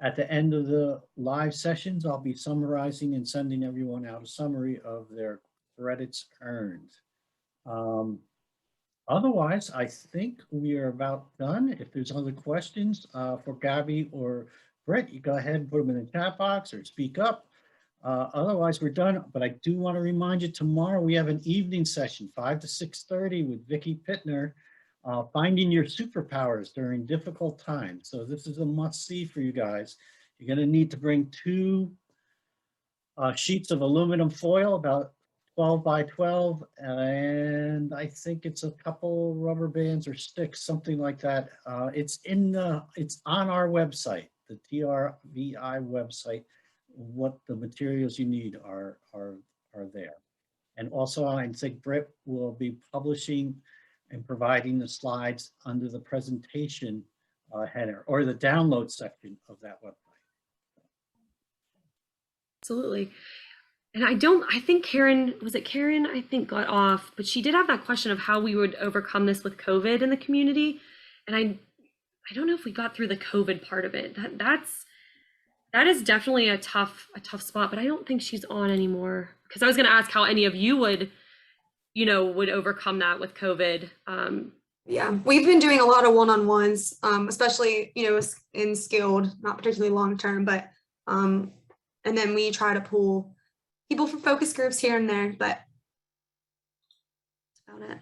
at the end of the live sessions, I'll be summarizing and sending everyone out a summary of their credits earned. Otherwise, I think we are about done. If there's other questions for Gabby or Brett, you go ahead and put them in the chat box or speak up. Otherwise, we're done. But I do want to remind you, tomorrow we have an evening session, 5 to 6:30 with Vicki Pittner, finding your superpowers during difficult times. So this is a must-see for you guys. You're going to need to bring 2 sheets of aluminum foil, about 12 by 12, and I think it's a couple rubber bands or sticks, something like that. It's on our website, the TRVI website. what the materials you need are there. And also, I think Britt will be publishing and providing the slides under the presentation header or the download section of that website. Absolutely. And I think Karen, was it Karen? I think got off, but she did have that question of how we would overcome this with COVID in the community. And I don't know if we got through the COVID part of it. That is definitely a tough spot, but I don't think she's on anymore. Because I was going to ask how any of you would overcome that with COVID. Yeah, we've been doing a lot of one-on-ones, especially, in skilled, not particularly long-term, but, and then we try to pull people for focus groups here and there, but that's about it.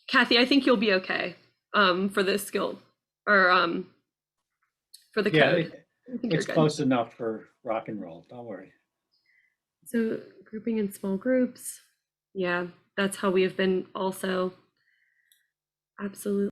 Kathy, I think you'll be okay for this skill or for the code. I think It's close enough for rock and roll. Don't worry. So grouping in small groups. Yeah, that's how we have been also. Absolutely.